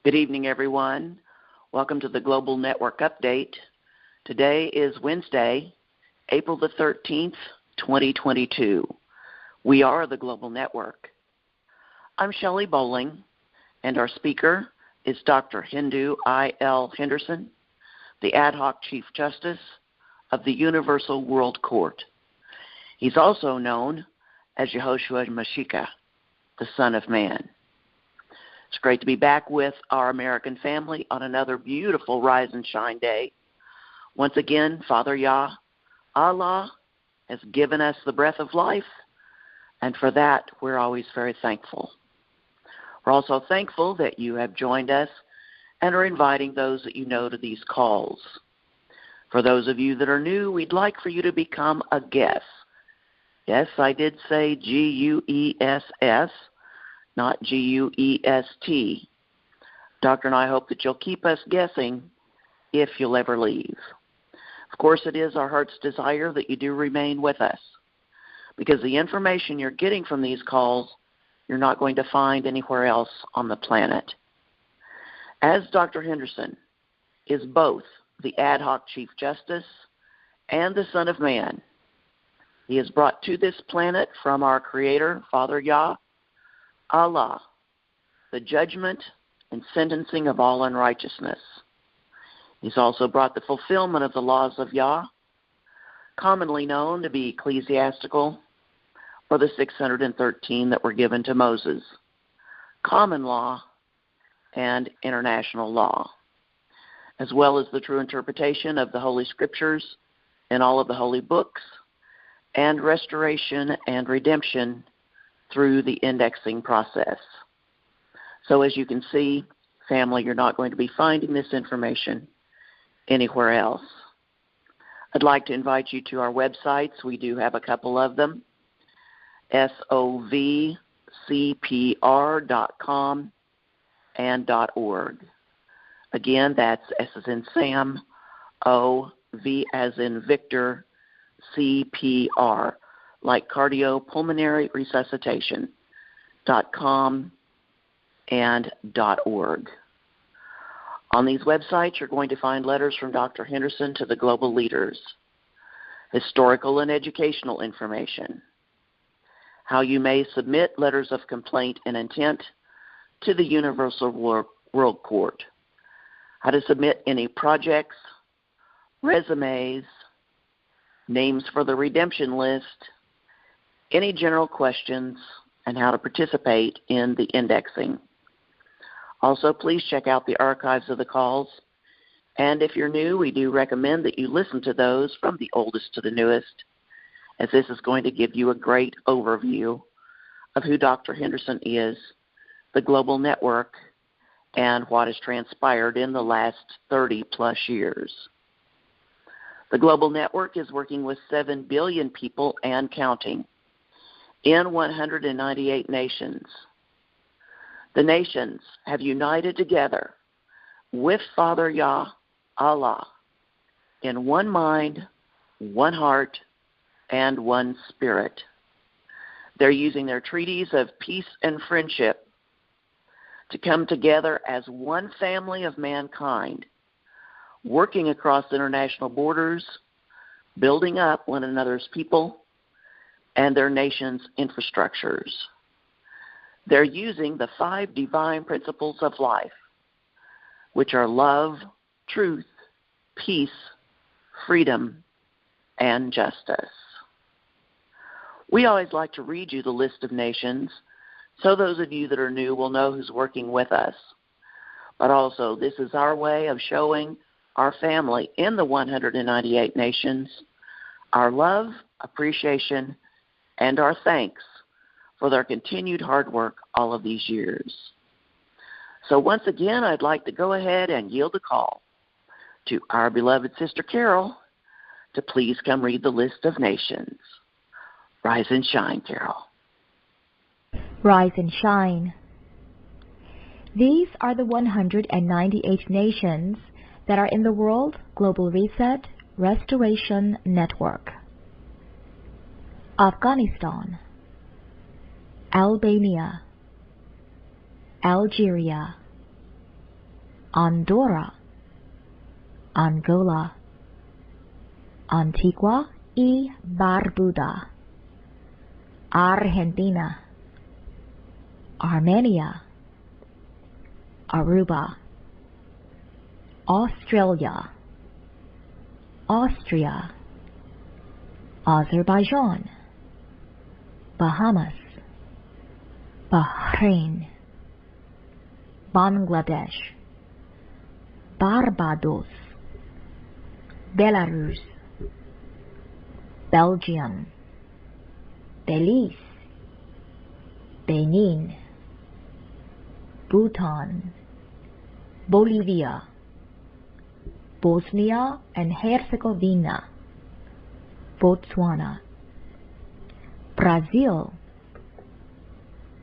Good evening, everyone. Welcome to the Global Network Update. Today is Wednesday, April the 13th, 2022. We are the Global Network. I'm Shelley Bowling, and our speaker is Dr. Hindu I.L. Henderson, the Ad Hoc Chief Justice of the Universal World Court. He's also known as Yehoshua Mashiach, the Son of Man. It's great to be back with our American family on another beautiful Rise and Shine day. Once again, Father Yah, Allah, has given us the breath of life, and for that, we're always very thankful. We're also thankful that you have joined us and are inviting those that you know to these calls. For those of you that are new, we'd like for you to become a guest. Yes, I did say G-U-E-S-S. Not G-U-E-S-T. Doctor and I hope that you'll keep us guessing if you'll ever leave. Of course, it is our heart's desire that you do remain with us, because the information you're getting from these calls, you're not going to find anywhere else on the planet. As Dr. Henderson is both the Ad Hoc Chief Justice and the Son of Man, he is brought to this planet from our Creator, Father Yah, Allah, the judgment and sentencing of all unrighteousness. He's also brought the fulfillment of the laws of Yah, commonly known to be ecclesiastical, or the 613 that were given to Moses, common law and international law, as well as the true interpretation of the Holy Scriptures and all of the holy books, and restoration and redemption through the indexing process. So as you can see, family, you're not going to be finding this information anywhere else. I'd like to invite you to our websites. We do have a couple of them, sovcpr.com and .org. Again, that's S as in Sam, O, V as in Victor, CPR. Like cardiopulmonary resuscitation.com and .org. On these websites, you're going to find letters from Dr. Henderson to the global leaders, historical and educational information, how you may submit letters of complaint and intent to the Universal World Court, how to submit any projects, resumes, names for the redemption list, any general questions, and how to participate in the indexing. Also, please check out the archives of the calls. And if you're new, we do recommend that you listen to those from the oldest to the newest, as this is going to give you a great overview of who Dr. Henderson is, the global network, and what has transpired in the last 30-plus years. The global network is working with 7 billion people and counting in 198 nations. The nations have united together with Father Yah, Allah, in one mind, one heart, and one spirit. They're using their treaties of peace and friendship to come together as one family of mankind, working across international borders, building up one another's people and their nation's infrastructures. They're using the 5 divine principles of life, which are love, truth, peace, freedom, and justice. We always like to read you the list of nations, so those of you that are new will know who's working with us. But also, this is our way of showing our family in the 198 nations our love, appreciation, and our thanks for their continued hard work all of these years. So once again, I'd like to go ahead and yield the call to our beloved Sister Carol to please come read the list of nations. Rise and shine, Carol. Rise and shine. These are the 198 nations that are in the World Global Reset Restoration Network. Afghanistan, Albania, Algeria, Andorra, Angola, Antigua y Barbuda, Argentina, Armenia, Aruba, Australia, Austria, Azerbaijan, Bahamas, Bahrain, Bangladesh, Barbados, Belarus, Belgium, Belize, Benin, Bhutan, Bolivia, Bosnia and Herzegovina, Botswana, Brazil,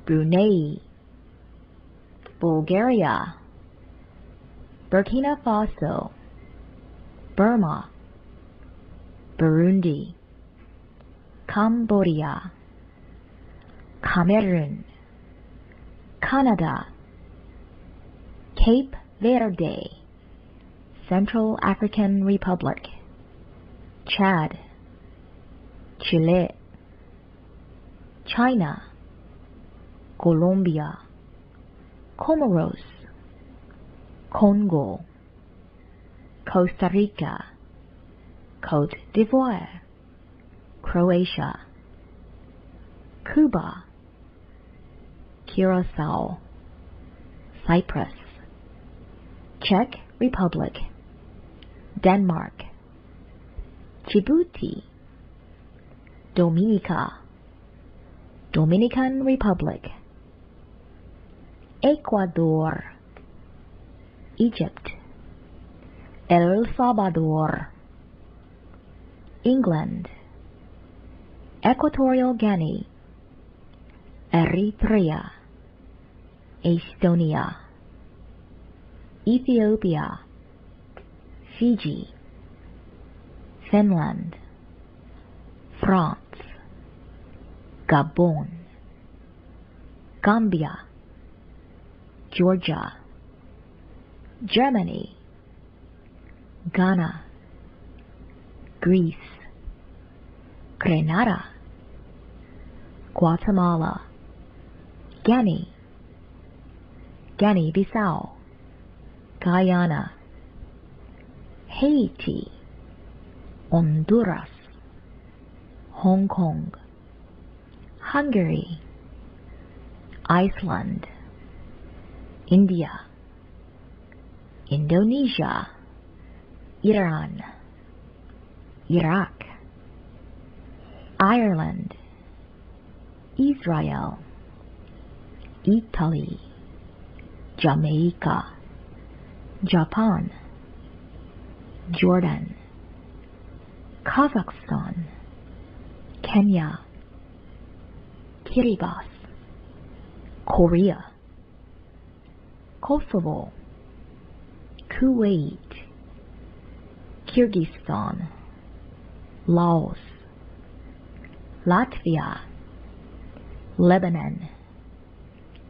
Brunei, Bulgaria, Burkina Faso, Burma, Burundi, Cambodia, Cameroon, Canada, Cape Verde, Central African Republic, Chad, Chile, China, Colombia, Comoros, Congo, Costa Rica, Côte d'Ivoire, Croatia, Cuba, Curacao, Cyprus, Czech Republic, Denmark, Djibouti, Dominica, Dominican Republic, Ecuador, Egypt, El Salvador, England, Equatorial Guinea, Eritrea, Estonia, Ethiopia, Fiji, Finland, France, Gabon, Gambia, Georgia, Germany, Ghana, Greece, Grenada, Guatemala, Guinea, Guinea-Bissau, Guyana, Haiti, Honduras, Hong Kong, Hungary, Iceland, India, Indonesia, Iran, Iraq, Ireland, Israel, Italy, Jamaica, Japan, Jordan, Kazakhstan, Kenya, Kiribati, Korea, Kosovo, Kuwait, Kyrgyzstan, Laos, Latvia, Lebanon,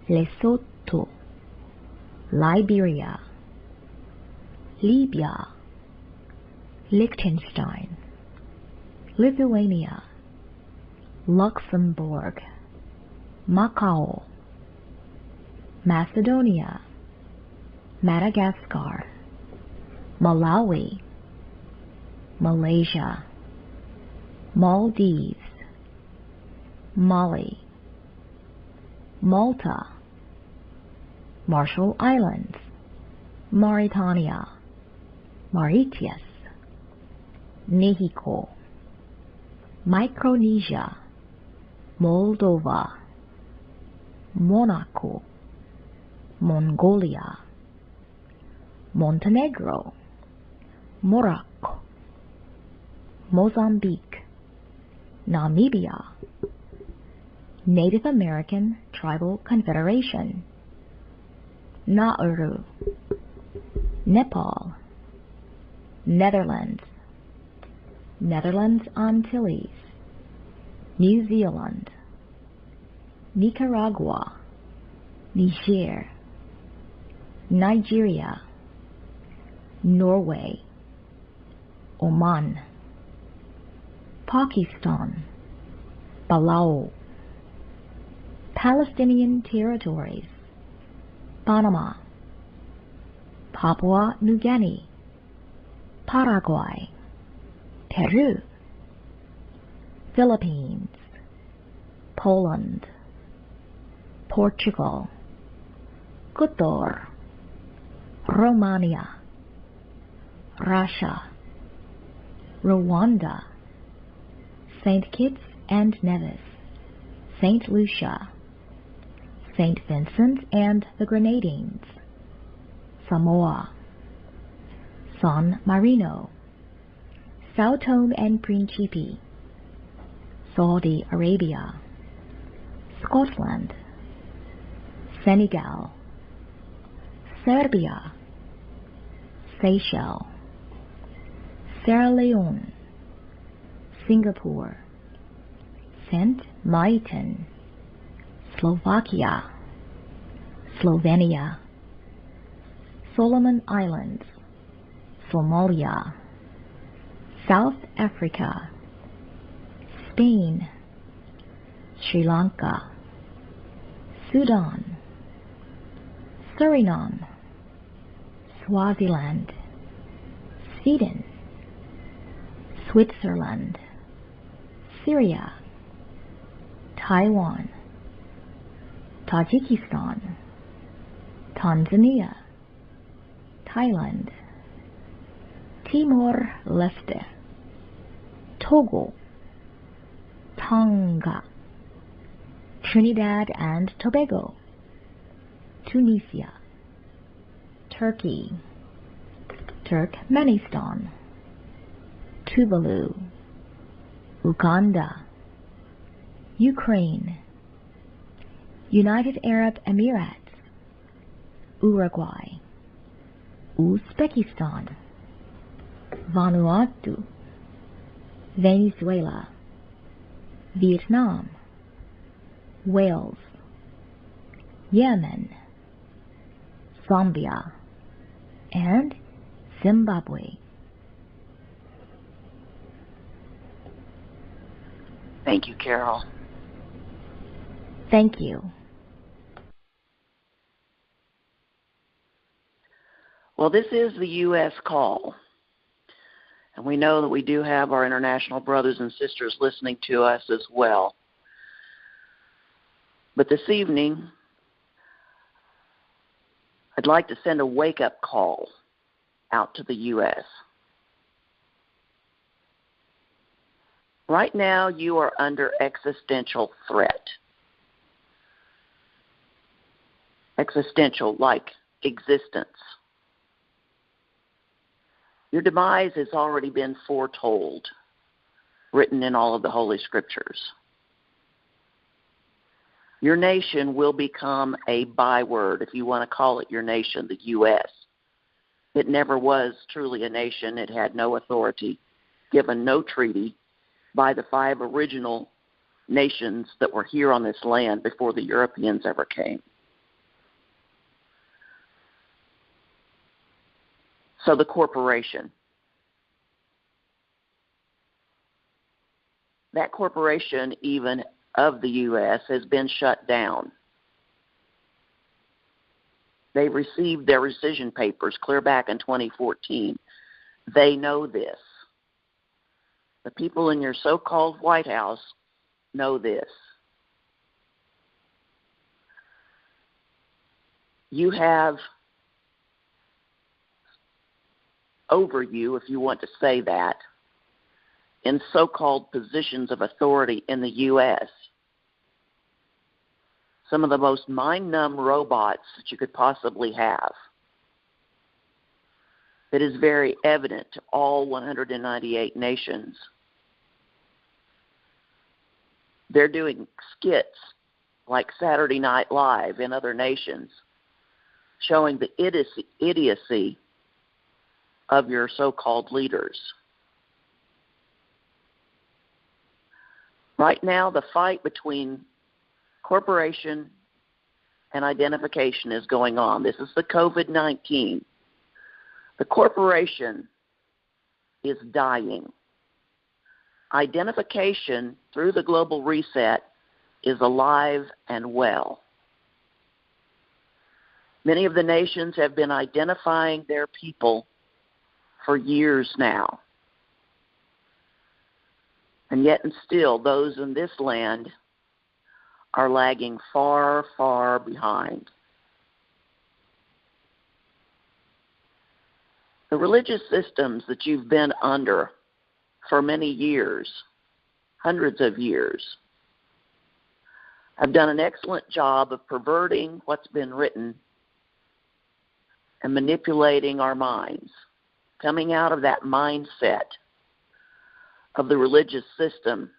Lesotho, Liberia, Libya, Liechtenstein, Lithuania, Luxembourg, Macau, Macedonia, Madagascar, Malawi, Malaysia, Maldives, Mali, Malta, Marshall Islands, Mauritania, Mauritius, Mexico, Micronesia, Moldova, Monaco, Mongolia, Montenegro, Morocco, Mozambique, Namibia, Native American Tribal Confederation, Nauru, Nepal, Netherlands, Netherlands Antilles, New Zealand, Nicaragua, Niger, Nigeria, Norway, Oman, Pakistan, Palau, Palestinian territories, Panama, Papua New Guinea, Paraguay, Peru, Philippines, Poland, Portugal, Qatar, Romania, Russia, Rwanda, St. Kitts and Nevis, St. Lucia, St. Vincent and the Grenadines, Samoa, San Marino, Sao Tome and Principe, Saudi Arabia, Scotland, Senegal, Serbia, Seychelles, Sierra Leone, Singapore, Saint Martin, Slovakia, Slovenia, Solomon Islands, Somalia, South Africa, Spain, Sri Lanka, Sudan, Suriname, Swaziland, Sweden, Switzerland, Syria, Taiwan, Tajikistan, Tanzania, Thailand, Timor-Leste, Togo, Tonga, Trinidad and Tobago, Tunisia, Turkey, Turkmenistan, Tuvalu, Uganda, Ukraine, United Arab Emirates, Uruguay, Uzbekistan, Vanuatu, Venezuela, Vietnam, Wales, Yemen, Zambia, and Zimbabwe. Thank you, Carol. Thank you. Well, this is the U.S. call, and we know that we do have our international brothers and sisters listening to us as well. But this evening, I'd like to send a wake-up call out to the U.S. Right now, you are under existential threat. Existential, like existence. Your demise has already been foretold, written in all of the Holy Scriptures. Your nation will become a byword, if you want to call it your nation, the U.S. It never was truly a nation. It had no authority, given no treaty by the 5 original nations that were here on this land before the Europeans ever came. So the corporation. That corporation, even of the U.S., has been shut down. They received their rescission papers clear back in 2014. They know this. The people in your so-called White House know this. You have over you, if you want to say that, in so-called positions of authority in the U.S., some of the most mind-numb robots that you could possibly have. It is very evident to all 198 nations. They're doing skits like Saturday Night Live in other nations, showing the idiocy of your so-called leaders. Right now, the fight between corporation and identification is going on. This is the COVID-19. The corporation is dying. Identification through the global reset is alive and well. Many of the nations have been identifying their people for years now. And yet and still, those in this land are lagging far, far behind. The religious systems that you've been under for many years, hundreds of years, have done an excellent job of perverting what's been written and manipulating our minds. Coming out of that mindset of the religious system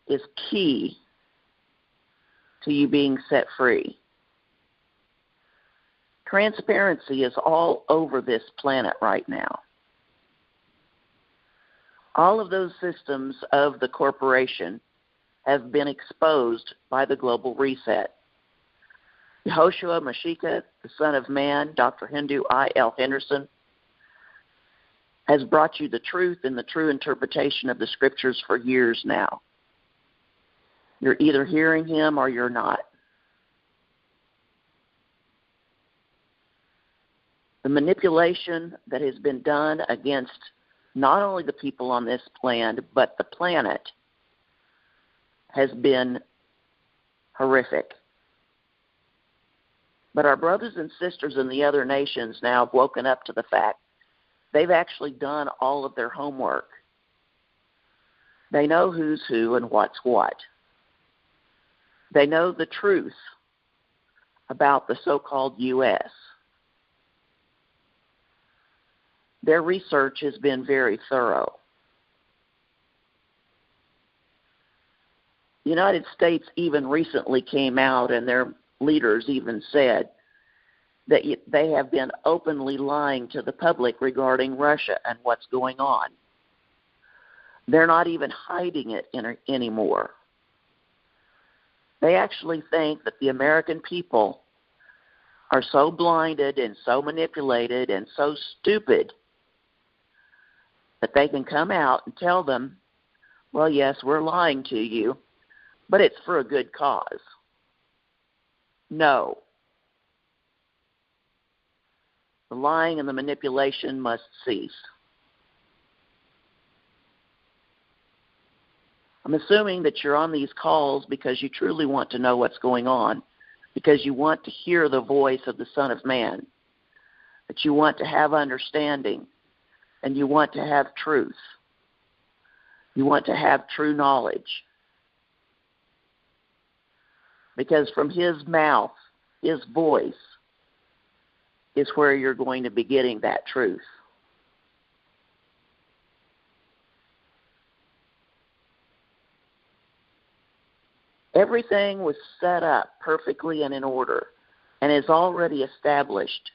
is key to you being set free. Transparency is all over this planet right now. All of those systems of the corporation have been exposed by the global reset. Yehoshua Mashiach, the Son of Man, Dr. Hindu I.L. Henderson, has brought you the truth and the true interpretation of the Scriptures for years now. You're either hearing him or you're not. The manipulation that has been done against not only the people on this planet, but the planet, has been horrific. But our brothers and sisters in the other nations now have woken up to the fact they've actually done all of their homework. They know who's who and what's what. They know the truth about the so-called U.S. Their research has been very thorough. The United States even recently came out, and their leaders even said that they have been openly lying to the public regarding Russia and what's going on. They're not even hiding it anymore. They actually think that the American people are so blinded and so manipulated and so stupid that they can come out and tell them, well, yes, we're lying to you, but it's for a good cause. No. The lying and the manipulation must cease. I'm assuming that you're on these calls because you truly want to know what's going on, because you want to hear the voice of the Son of Man, that you want to have understanding, and you want to have truth. You want to have true knowledge. Because from his mouth, his voice, is where you're going to be getting that truth. Everything was set up perfectly and in order and is already established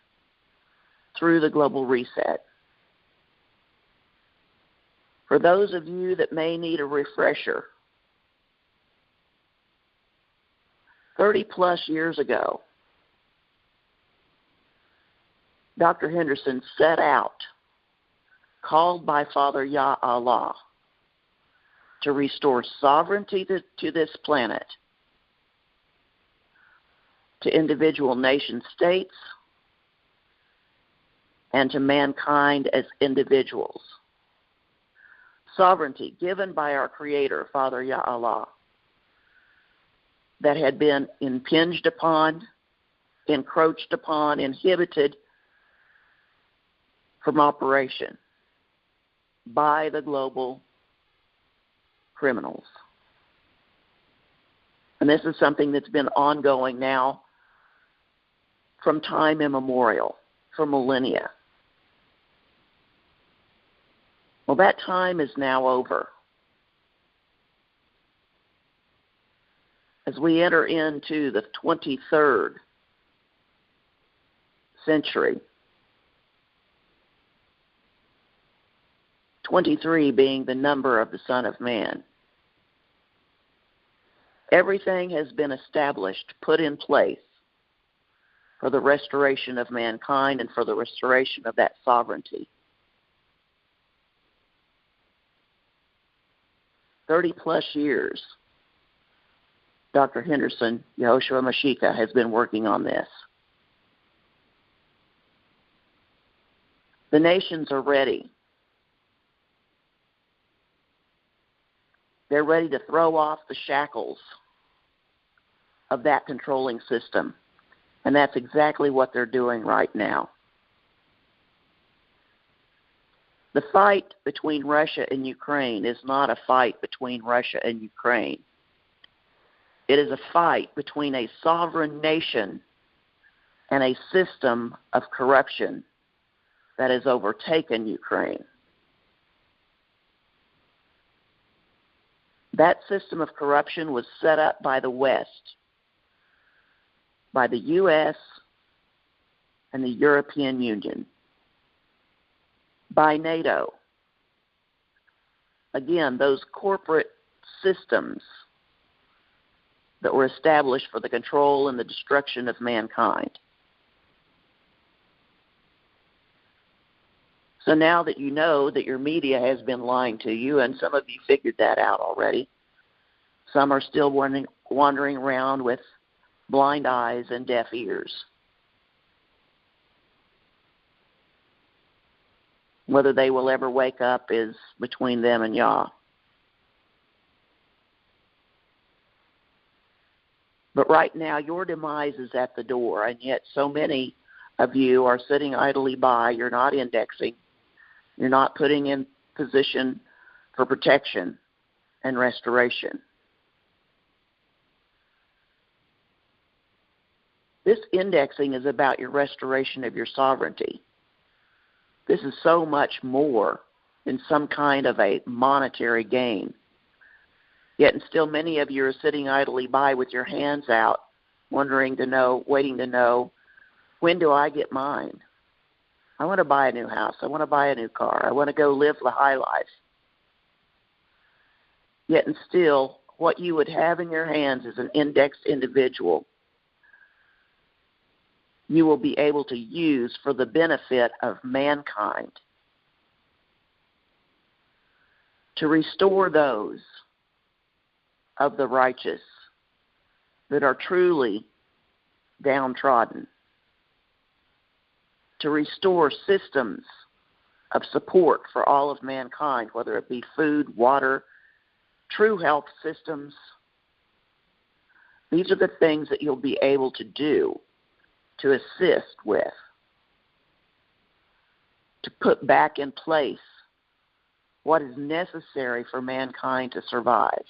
through the global reset. For those of you that may need a refresher, 30 plus years ago, Dr. Henderson set out, called by Father Yah Allah, to restore sovereignty to this planet, to individual nation states, and to mankind as individuals. Sovereignty given by our Creator, Father Yah Allah, that had been impinged upon, encroached upon, inhibited from operation by the global criminals. And this is something that's been ongoing now from time immemorial, for millennia. Well, that time is now over. As we enter into the 23rd century, 23 being the number of the Son of Man, everything has been established, put in place for the restoration of mankind and for the restoration of that sovereignty. 30-plus years, Dr. Henderson, Yehoshua Mashiach, has been working on this. The nations are ready. They're ready to throw off the shackles of that controlling system. And that's exactly what they're doing right now. The fight between Russia and Ukraine is not a fight between Russia and Ukraine. It is a fight between a sovereign nation and a system of corruption that has overtaken Ukraine. That system of corruption was set up by the West, by the U.S. and the European Union, by NATO. Again, those corporate systems that were established for the control and the destruction of mankind. So now that you know that your media has been lying to you, and some of you figured that out already, some are still wandering around with blind eyes and deaf ears. Whether they will ever wake up is between them and Yah. But right now, your demise is at the door, and yet so many of you are sitting idly by. You're not indexing. You're not putting in position for protection and restoration. This indexing is about your restoration of your sovereignty. This is so much more than some kind of a monetary gain. Yet and still many of you are sitting idly by with your hands out, waiting to know, when do I get mine? I want to buy a new house. I want to buy a new car. I want to go live the high life. Yet and still, what you would have in your hands as an indexed individual, you will be able to use for the benefit of mankind, to restore those of the righteous that are truly downtrodden, to restore systems of support for all of mankind, whether it be food, water, true health systems. These are the things that you'll be able to do to assist with, to put back in place what is necessary for mankind to survive.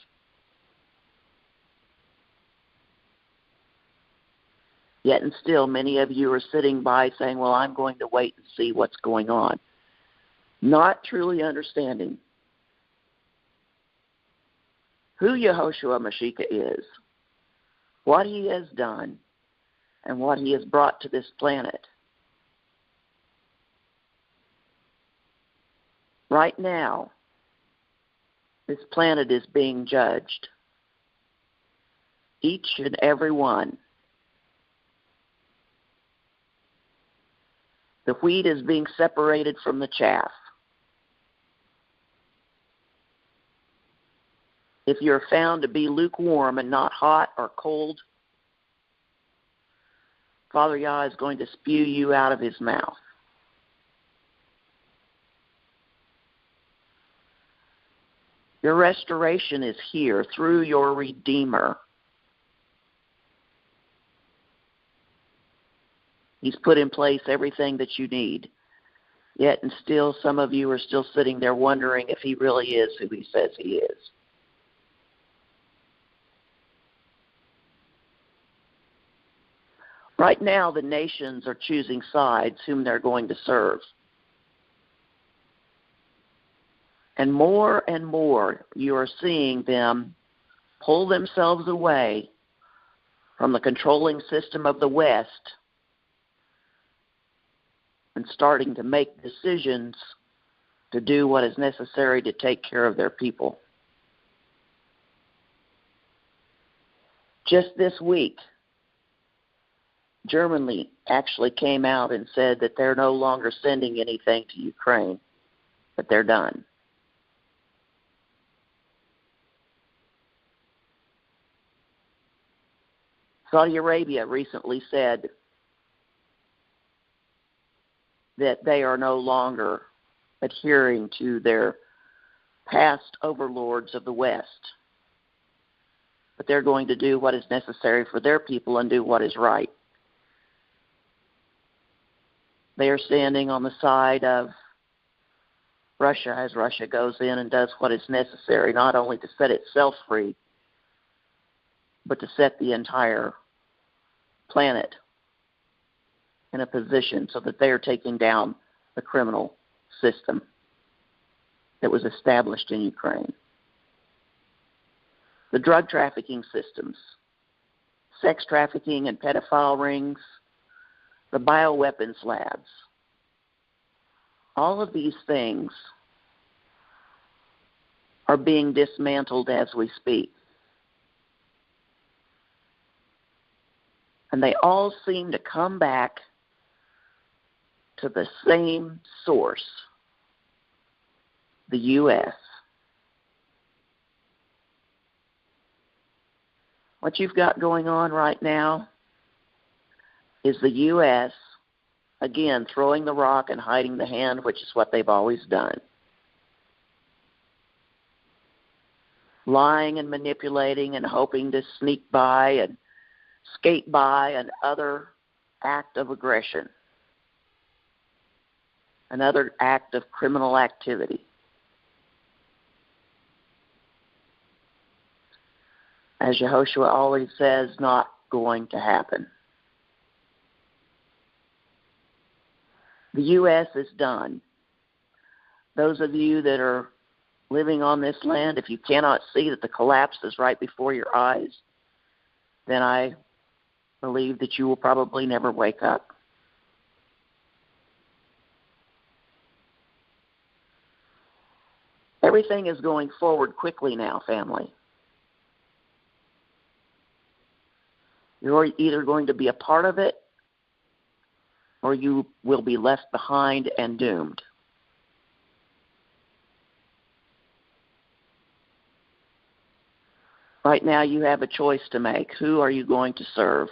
Yet and still, many of you are sitting by saying, well, I'm going to wait and see what's going on. Not truly understanding who Yehoshua Mashiach is, what he has done, and what he has brought to this planet. Right now, this planet is being judged. Each and every one. The wheat is being separated from the chaff. If you're found to be lukewarm and not hot or cold, Father Yah is going to spew you out of his mouth. Your restoration is here through your Redeemer. He's put in place everything that you need. Yet and still, some of you are still sitting there wondering if he really is who he says he is. Right now, the nations are choosing sides whom they're going to serve. And more, you are seeing them pull themselves away from the controlling system of the West and starting to make decisions to do what is necessary to take care of their people. Just this week, Germany actually came out and said that they're no longer sending anything to Ukraine, that they're done. Saudi Arabia recently said that they are no longer adhering to their past overlords of the West, but they're going to do what is necessary for their people and do what is right. They are standing on the side of Russia as Russia goes in and does what is necessary, not only to set itself free, but to set the entire planet in a position so that they are taking down the criminal system that was established in Ukraine. The drug trafficking systems, sex trafficking and pedophile rings, the bioweapons labs, all of these things are being dismantled as we speak. And they all seem to come back to the same source, the U.S. What you've got going on right now is the U.S., again, throwing the rock and hiding the hand, which is what they've always done. Lying and manipulating and hoping to sneak by and skate by another act of aggression, another act of criminal activity. As Yehoshua always says, not going to happen. The U.S. is done. Those of you that are living on this land, if you cannot see that the collapse is right before your eyes, then I believe that you will probably never wake up. Everything is going forward quickly now, family. You're either going to be a part of it or you will be left behind and doomed. Right now you have a choice to make. Who are you going to serve?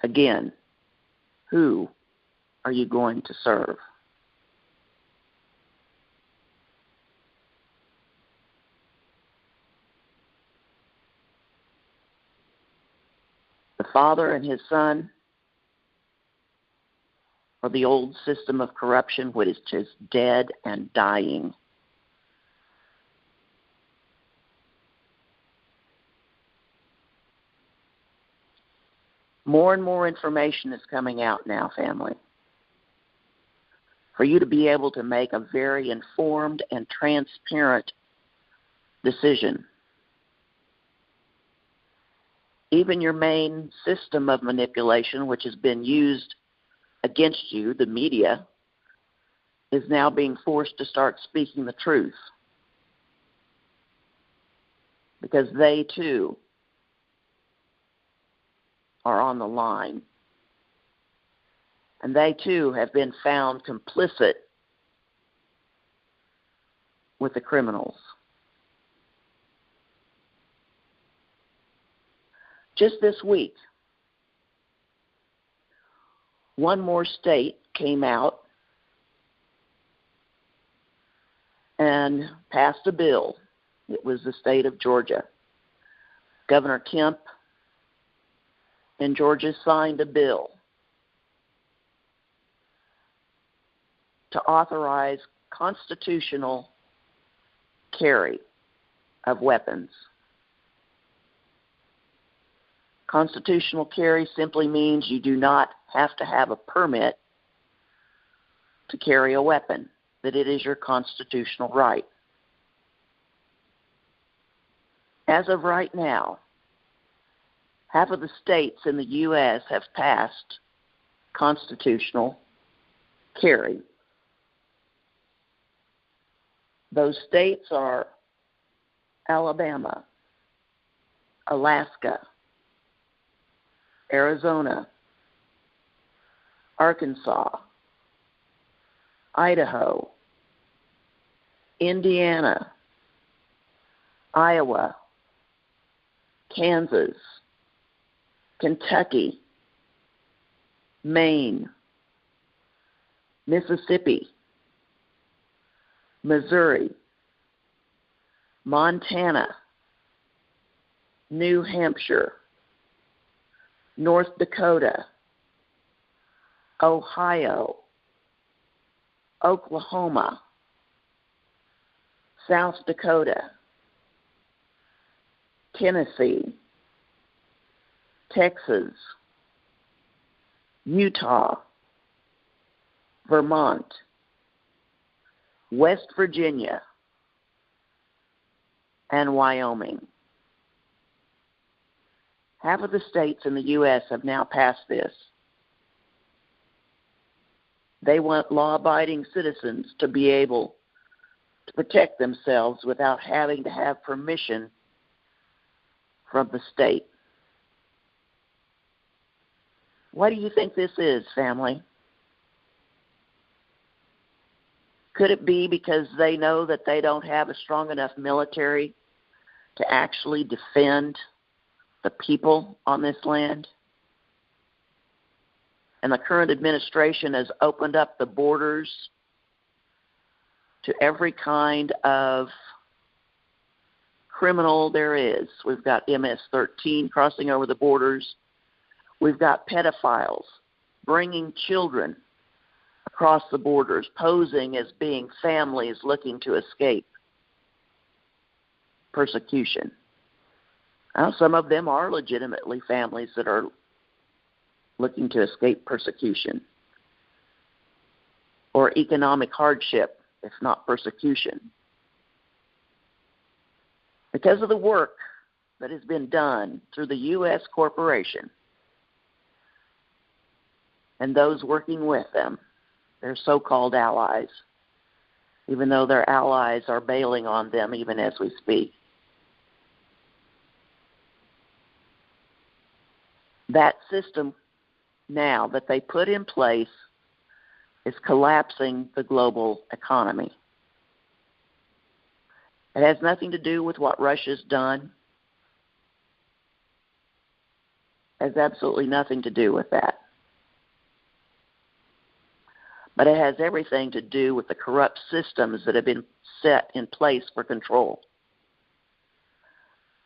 Again, who are you going to serve? The Father and His Son, or the old system of corruption which is just dead and dying? More and more information is coming out now, family, for you to be able to make a very informed and transparent decision. Even your main system of manipulation, which has been used against you, the media, is now being forced to start speaking the truth. Because they, too, are on the line. And they, too, have been found complicit with the criminals. Just this week, one more state came out and passed a bill. It was the state of Georgia. Governor Kemp in Georgia signed a bill to authorize constitutional carry of weapons. Constitutional carry simply means you do not have to have a permit to carry a weapon, that it is your constitutional right. As of right now, half of the states in the U.S. have passed constitutional carry. Those states are Alabama, Alaska, Arizona, Arkansas, Idaho, Indiana, Iowa, Kansas, Kentucky, Maine, Mississippi, Missouri, Montana, New Hampshire, North Dakota, Ohio, Oklahoma, South Dakota, Tennessee, Texas, Utah, Vermont, West Virginia, and Wyoming. Half of the states in the U.S. have now passed this. They want law-abiding citizens to be able to protect themselves without having to have permission from the state. Why do you think this is, family? Could it be because they know that they don't have a strong enough military to actually defend the people on this land? And the current administration has opened up the borders to every kind of criminal there is. We've got MS-13 crossing over the borders. We've got pedophiles bringing children across the borders, posing as being families looking to escape persecution. Now, some of them are legitimately families that are looking to escape persecution or economic hardship, if not persecution. Because of the work that has been done through the U.S. corporation and those working with them, their so-called allies, even though their allies are bailing on them even as we speak. That system now that they put in place is collapsing the global economy. It has nothing to do with what Russia's done. It has absolutely nothing to do with that. But it has everything to do with the corrupt systems that have been set in place for control.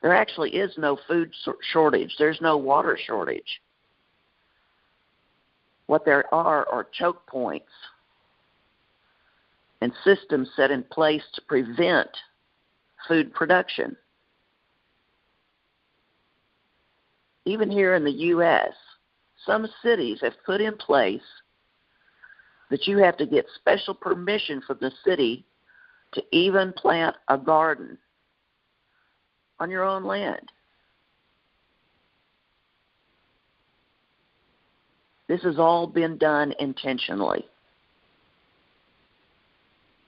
There actually is no food shortage. There's no water shortage. What there are choke points and systems set in place to prevent food production. Even here in the U.S., some cities have put in place that you have to get special permission from the city to even plant a garden on your own land. This has all been done intentionally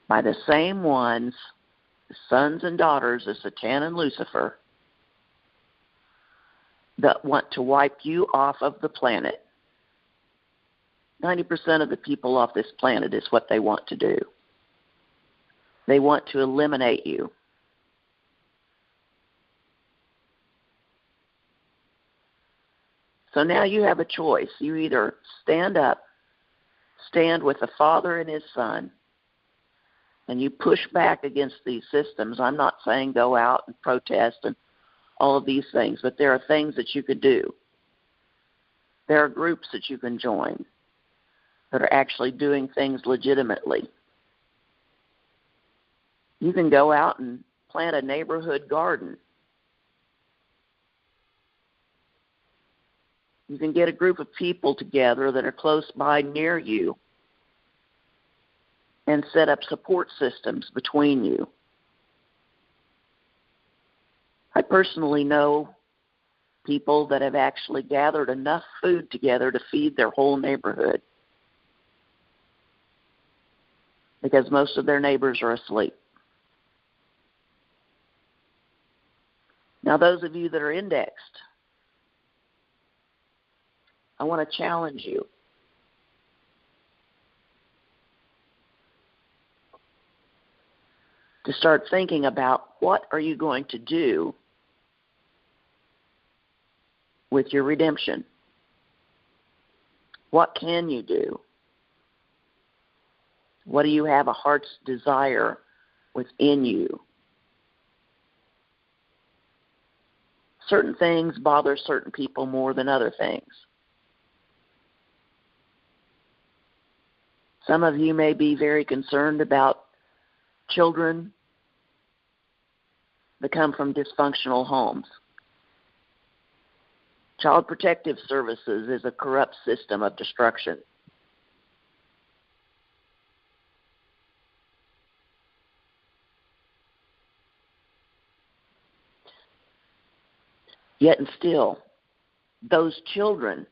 by the same ones, the sons and daughters of Satan and Lucifer, that want to wipe you off of the planet. 90% of the people off this planet is what they want to do. They want to eliminate you. So now you have a choice. You either stand up, stand with the Father and His Son, and you push back against these systems. I'm not saying go out and protest and all of these things, but there are things that you could do. There are groups that you can join that are actually doing things legitimately. You can go out and plant a neighborhood garden. You can get a group of people together that are close by near you and set up support systems between you. I personally know people that have actually gathered enough food together to feed their whole neighborhood because most of their neighbors are asleep. Now, those of you that are indexed, I want to challenge you. To start thinking about what are you going to do with your redemption? What can you do? What do you have a heart's desire within you? Certain things bother certain people more than other things. Some of you may be very concerned about children that come from dysfunctional homes. Child Protective Services is a corrupt system of destruction. Yet and still, those children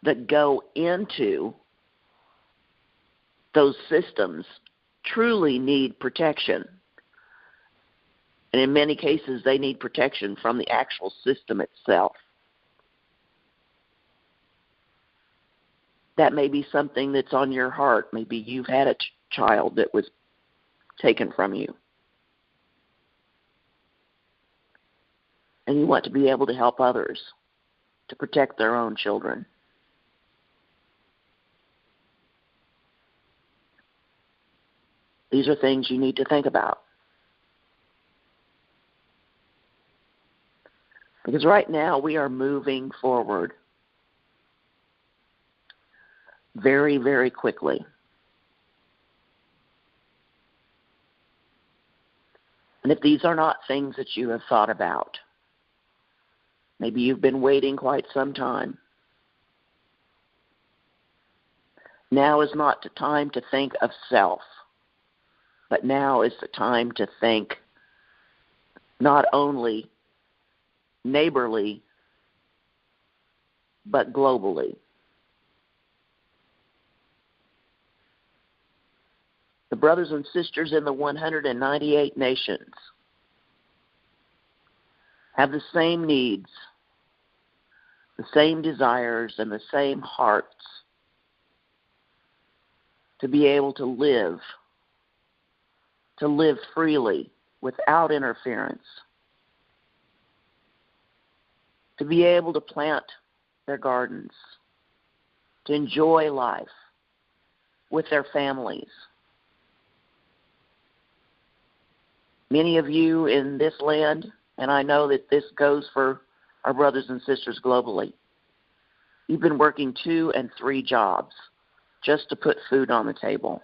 that go into those systems truly need protection. And in many cases, they need protection from the actual system itself. That may be something that's on your heart. Maybe you've had a child that was taken from you. And you want to be able to help others to protect their own children. These are things you need to think about. Because right now we are moving forward very, very quickly. And if these are not things that you have thought about, maybe you've been waiting quite some time. Now is not the time to think of self, but now is the time to think not only neighborly, but globally. The brothers and sisters in the 198 nations have the same needs, the same desires, and the same hearts to be able to live freely without interference, to be able to plant their gardens, to enjoy life with their families. Many of you in this land, and I know that this goes for our brothers and sisters globally, you've been working 2 and 3 jobs just to put food on the table.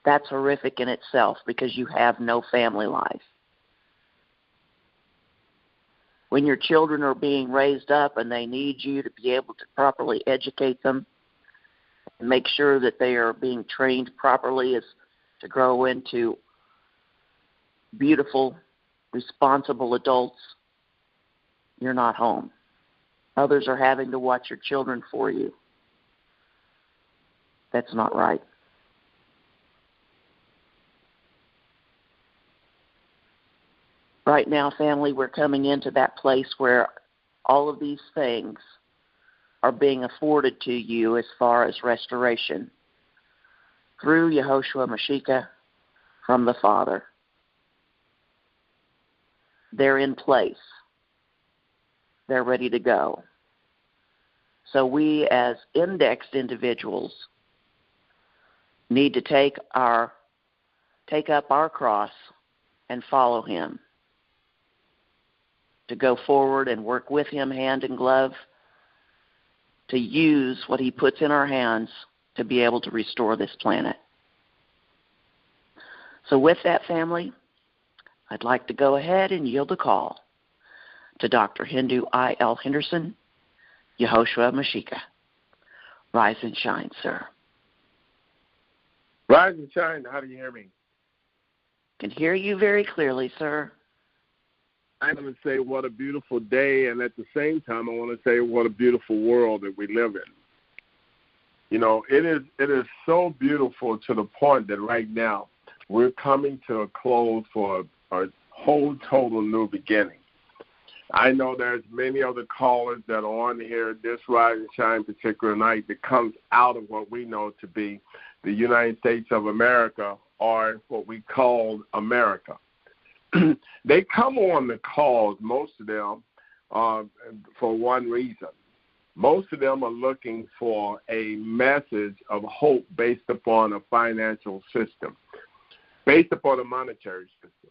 That's horrific in itself because you have no family life. When your children are being raised up and they need you to be able to properly educate them and make sure that they are being trained properly as to grow into beautiful, responsible adults, you're not home. Others are having to watch your children for you. That's not right. Right now, family, we're coming into that place where all of these things are being afforded to you as far as restoration through Yehoshua Mashiach from the Father. They're in place. They're ready to go. So we as indexed individuals need to take up our cross and follow him, to go forward and work with him hand in glove, to use what he puts in our hands to be able to restore this planet. So with that, family, I'd like to go ahead and yield the call to Dr. Hindu I.L. Henderson, Yehoshua Mashiach. Rise and shine, sir. Rise and shine. How do you hear me? Can hear you very clearly, sir. I'm going to say what a beautiful day, and at the same time, I want to say what a beautiful world that we live in. You know, it is so beautiful to the point that right now we're coming to a close for a whole total new beginning. I know there's many other callers that are on here this Rise and Shine particular night that comes out of what we know to be the United States of America, or what we call America. They come on the calls, most of them, for one reason. Most of them are looking for a message of hope based upon a financial system, based upon a monetary system,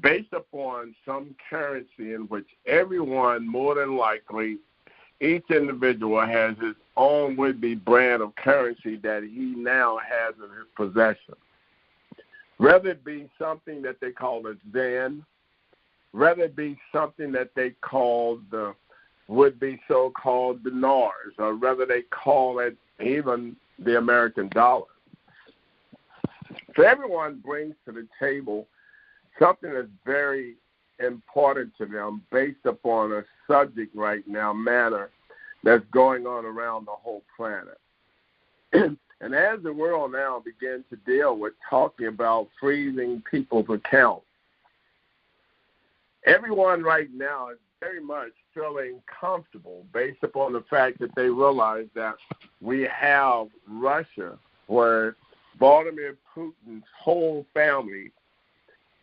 based upon some currency in which everyone, more than likely, each individual has his own would-be brand of currency that he now has in his possession. Whether it be something that they call a Zen, whether it be something that they call the would-be so-called dinars, or whether they call it even the American dollar. So everyone brings to the table something that's very important to them based upon a subject right now, matter, that's going on around the whole planet. And as the world now begins to deal with talking about freezing people's accounts, everyone right now is very much feeling comfortable based upon the fact that they realize that we have Russia, where Vladimir Putin's whole family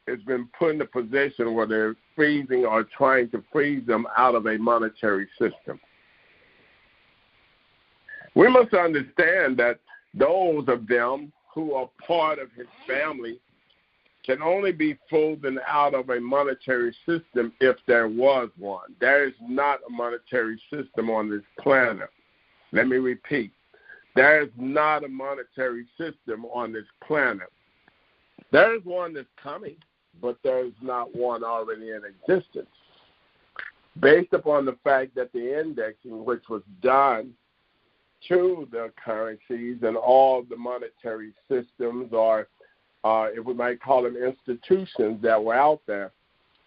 has been put in a position where they're freezing or trying to freeze them out of a monetary system. We must understand that those of them who are part of his family can only be frozen out of a monetary system if there was one. There is not a monetary system on this planet. Let me repeat. There is not a monetary system on this planet. There is one that's coming, but there is not one already in existence. Based upon the fact that the indexing, which was done to the currencies and all the monetary systems, or if we might call them institutions that were out there,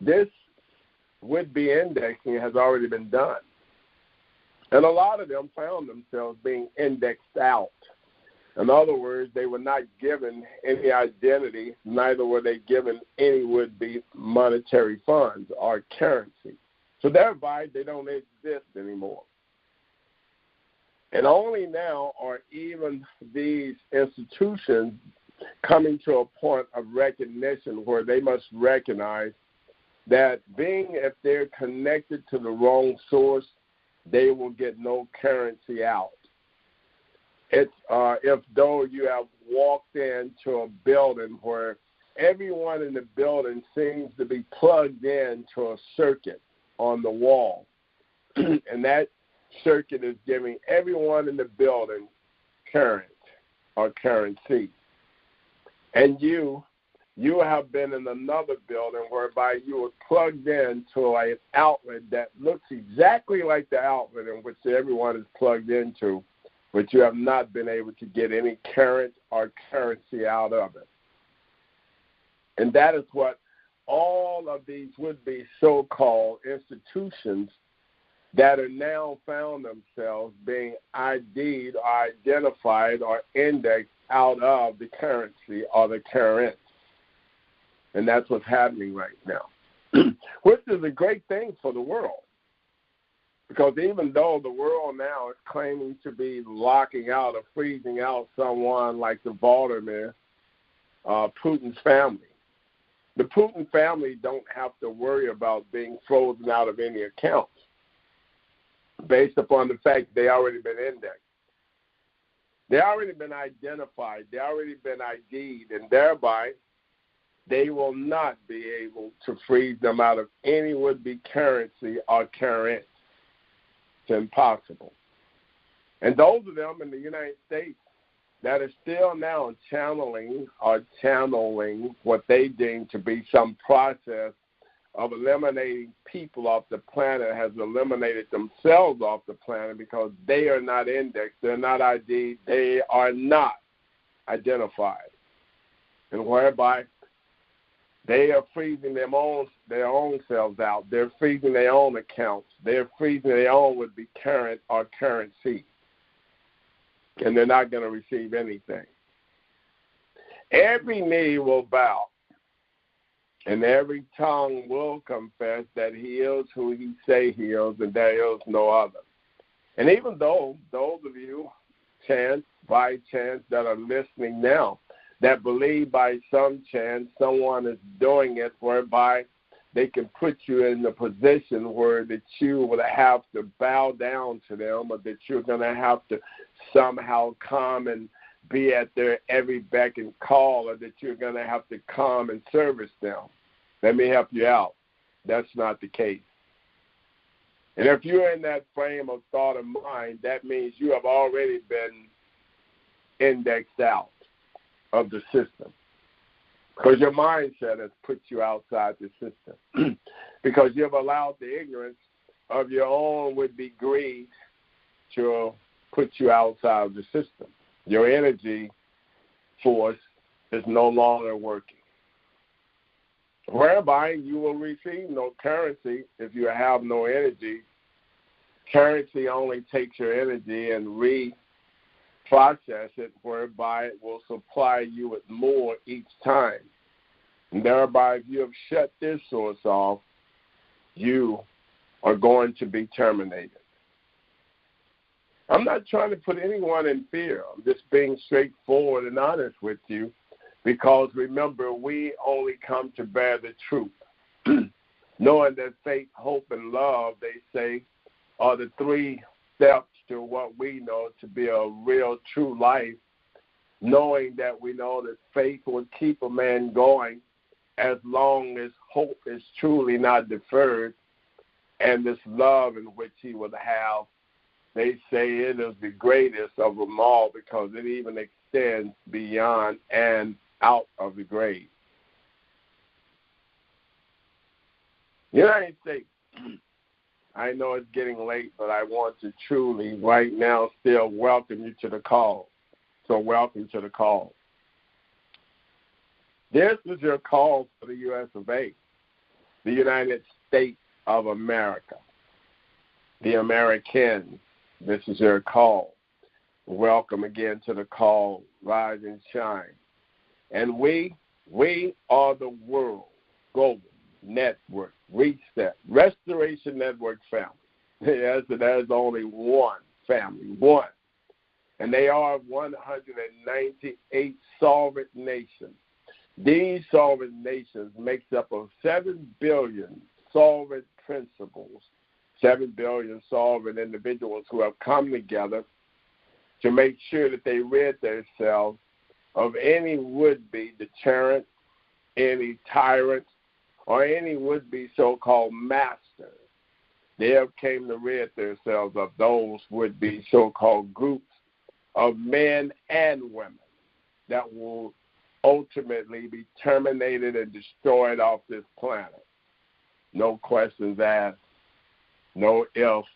this would-be indexing has already been done. And a lot of them found themselves being indexed out. In other words, they were not given any identity, neither were they given any would-be monetary funds or currency. So thereby, they don't exist anymore. And only now are even these institutions coming to a point of recognition where they must recognize that if they're connected to the wrong source, they will get no currency out. It's if though you have walked into a building where everyone in the building seems to be plugged into a circuit on the wall, and that circuit is giving everyone in the building current or currency. And you have been in another building whereby you were plugged into an outlet that looks exactly like the outlet in which everyone is plugged into, but you have not been able to get any current or currency out of it. And that is what all of these would-be so-called institutions that are now found themselves being ID'd or identified or indexed out of the currency or the current. And that's what's happening right now, which is a great thing for the world. Because even though the world now is claiming to be locking out or freezing out someone like the Vladimir Putin's family, the Putin family don't have to worry about being frozen out of any accounts based upon the fact they already been indexed. They already been identified. They already been ID'd, and thereby they will not be able to freeze them out of any would-be currency or current. It's impossible. And those of them in the United States that are still now channeling what they deem to be some process of eliminating people off the planet has eliminated themselves off the planet because they are not indexed, they're not ID'd, they are not identified. And whereby they are freezing their own selves out. They're freezing their own accounts. They're freezing their own would-be current or currency. And they're not going to receive anything. Every knee will bow, and every tongue will confess that he is who he say he is, and there is no other. And even though those of you, by chance, that are listening now, that believe by some chance someone is doing it whereby they can put you in the position where that you will have to bow down to them, or that you're going to have to somehow come and be at their every beck and call, or that you're going to have to come and service them. Let me help you out. That's not the case. And if you're in that frame of thought of mind, that means you have already been indexed out of the system, because your mindset has put you outside the system, because you have allowed the ignorance of your own would-be greed to put you outside of the system. Your energy force is no longer working, whereby you will receive no currency if you have no energy. Currency only takes your energy and process it, whereby it will supply you with more each time. And thereby, if you have shut this source off, you are going to be terminated. I'm not trying to put anyone in fear. I'm just being straightforward and honest with you, because remember, we only come to bear the truth. Knowing that faith, hope, and love, they say, are the three steps to what we know to be a real, true life, knowing that we know that faith will keep a man going as long as hope is truly not deferred, and this love in which he would have, they say it is the greatest of them all, because it even extends beyond and out of the grave. United States, I know it's getting late, but I want to truly right now still welcome you to the call. So welcome to the call. This is your call for the U.S. of A., the United States of America, the Americans. This is your call. Welcome again to the call, Rise and Shine. And we are the World Global Network Reset Restoration Network family. Yes, there's only one family, one. And they are 198 sovereign nations. These sovereign nations makes up of 7 billion sovereign principles, 7 billion sovereign individuals who have come together to make sure that they rid themselves of any would-be deterrent, any tyrant, or any would-be so-called master. They have came to rid themselves of those would-be so-called groups of men and women that will ultimately be terminated and destroyed off this planet. No questions asked, no ifs,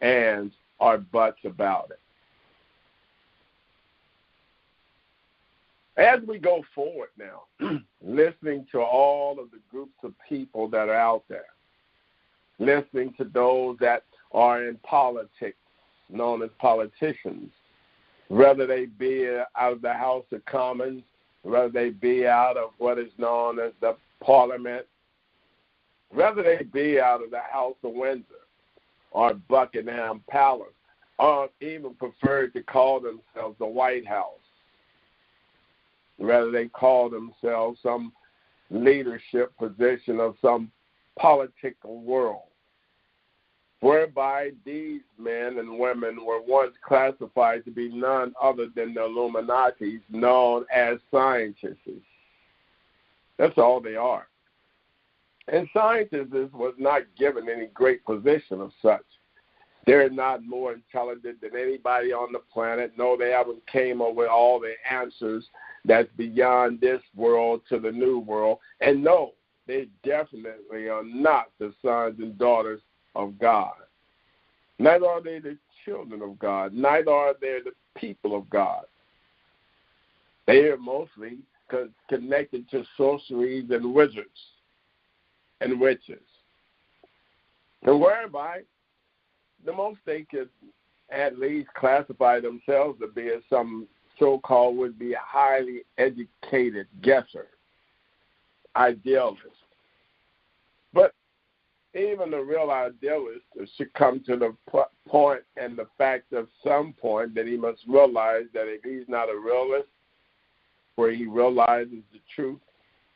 ands, or buts about it. As we go forward now, listening to all of the groups of people that are out there, listening to those that are in politics, known as politicians, whether they be out of the House of Commons, whether they be out of what is known as the Parliament, whether they be out of the House of Windsor or Buckingham Palace, or even prefer to call themselves the White House, whether they call themselves some leadership position of some political world, whereby these men and women were once classified to be none other than the Illuminatis, known as scientists. That's all they are. And scientists was not given any great position of such. They're not more intelligent than anybody on the planet. No, they haven't came up with all the answers that's beyond this world to the new world. And no, they definitely are not the sons and daughters of God. Neither are they the children of God. Neither are they the people of God. They are mostly connected to sorceries and wizards and witches. And whereby the most they could at least classify themselves to be as some so-called would be a highly educated guesser, idealist. But even the real idealist should come to the point and the fact of some point that he must realize that if he's not a realist, where he realizes the truth,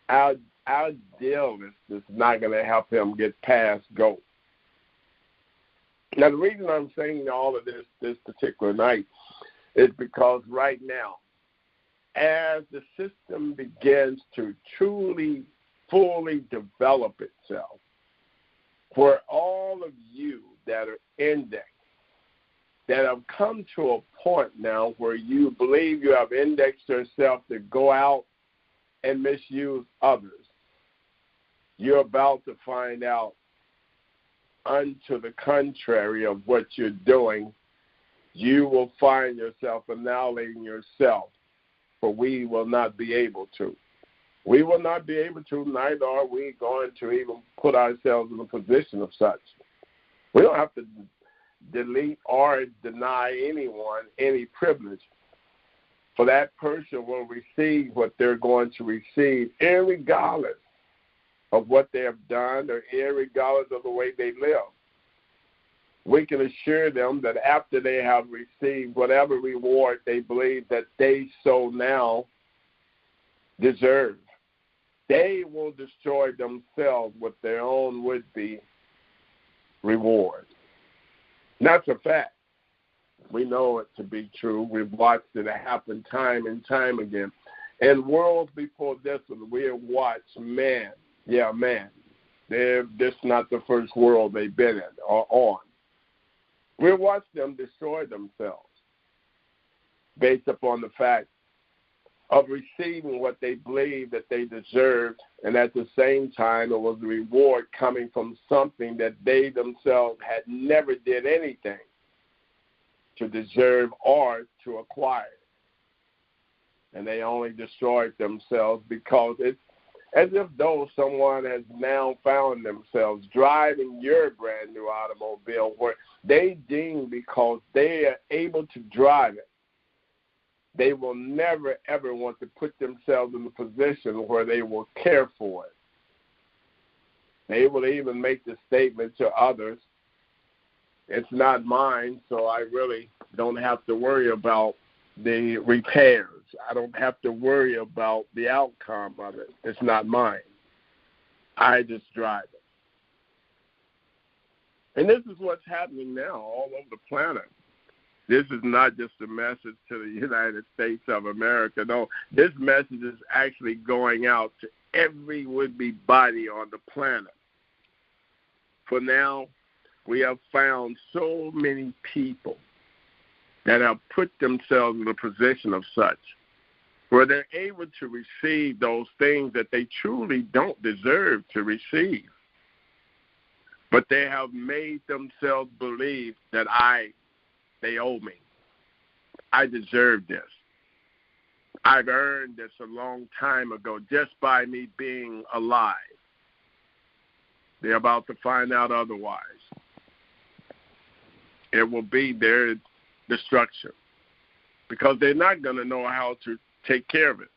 our idealist is not going to help him get past go. Now, the reason I'm saying all of this particular night is because right now, as the system begins to truly, fully develop itself, for all of you that are indexed, that have come to a point now where you believe you have indexed yourself to go out and misuse others, you're about to find out unto the contrary of what you're doing, you will find yourself annihilating yourself, for we will not be able to. We will not be able to, neither are we going to even put ourselves in a position of such. We don't have to delete or deny anyone any privilege, for that person will receive what they're going to receive, irregardless of what they have done or irregardless of the way they live. We can assure them that after they have received whatever reward they believe that they so now deserve, they will destroy themselves with their own would-be reward. That's a fact. We know it to be true. We've watched it happen time and time again. And worlds before this one, we have watched man. This is not the first world they've been in or on. We watched them destroy themselves based upon the fact of receiving what they believed that they deserved, and at the same time it was a reward coming from something that they themselves had never did anything to deserve or to acquire. And they only destroyed themselves because it's as if though someone has now found themselves driving your brand new automobile where they deem because they are able to drive it, they will never, ever want to put themselves in a position where they will care for it. They will even make the statement to others, it's not mine, so I really don't have to worry about the repairs. I don't have to worry about the outcome of it. It's not mine. I just drive it. And this is what's happening now all over the planet. This is not just a message to the United States of America. No, this message is actually going out to every would-be body on the planet. For now, we have found so many people that have put themselves in a position of such where they're able to receive those things that they truly don't deserve to receive. But they have made themselves believe that they owe me. I deserve this. I've earned this a long time ago just by me being alive. They're about to find out otherwise. It will be their destruction because they're not going to know how to take care of it.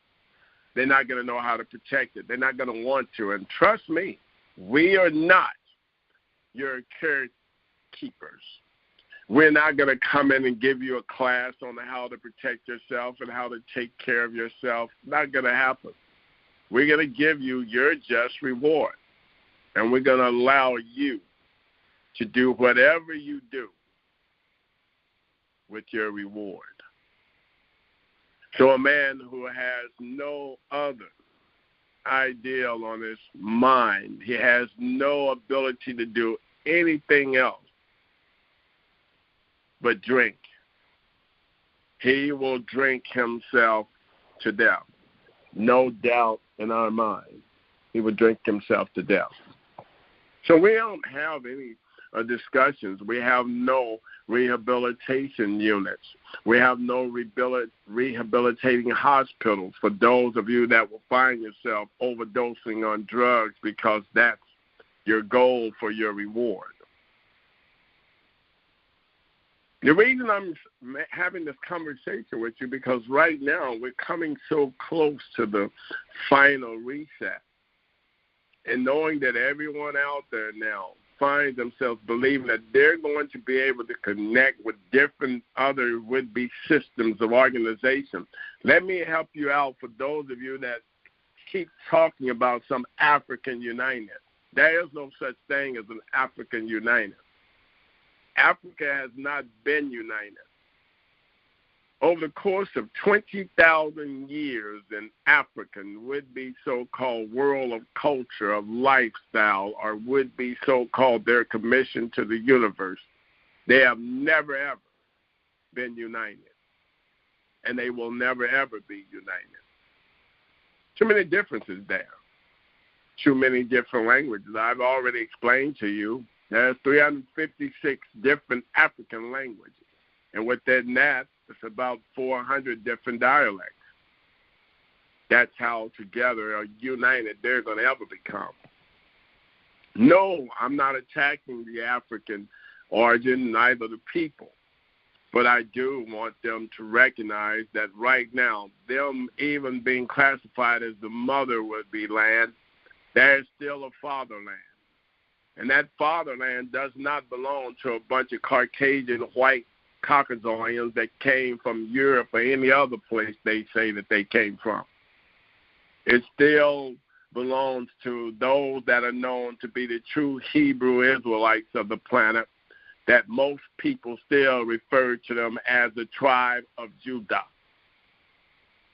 They're not going to know how to protect it. They're not going to want to. And trust me, we are not your carekeepers. We're not going to come in and give you a class on how to protect yourself and how to take care of yourself. Not going to happen. We're going to give you your just reward, and we're going to allow you to do whatever you do with your reward. So a man who has no other ideal on his mind, he has no ability to do anything else but drink. He will drink himself to death. No doubt in our mind, he will drink himself to death. So we don't have any discussions. We have no rehabilitation units. We have no rehabilitating hospitals for those of you that will find yourself overdosing on drugs because that's your goal for your reward. The reason I'm having this conversation with you, because right now we're coming so close to the final reset. And knowing that everyone out there now finds themselves believing that they're going to be able to connect with different other would-be systems of organization. Let me help you out for those of you that keep talking about some African United. There is no such thing as an African United. Africa has not been united. Over the course of 20,000 years in African would-be so-called world of culture, of lifestyle, or would-be so-called their commission to the universe, they have never, ever been united. And they will never, ever be united. Too many differences there. Too many different languages. I've already explained to you there's 356 different African languages. And within that, it's about 400 different dialects. That's how together or united they're going to ever become. No, I'm not attacking the African origin, neither the people. But I do want them to recognize that right now, them even being classified as the mother would-be land, there's still a fatherland. And that fatherland does not belong to a bunch of Caucasian white Caucasians that came from Europe or any other place they say that they came from. It still belongs to those that are known to be the true Hebrew Israelites of the planet, that most people still refer to them as the tribe of Judah.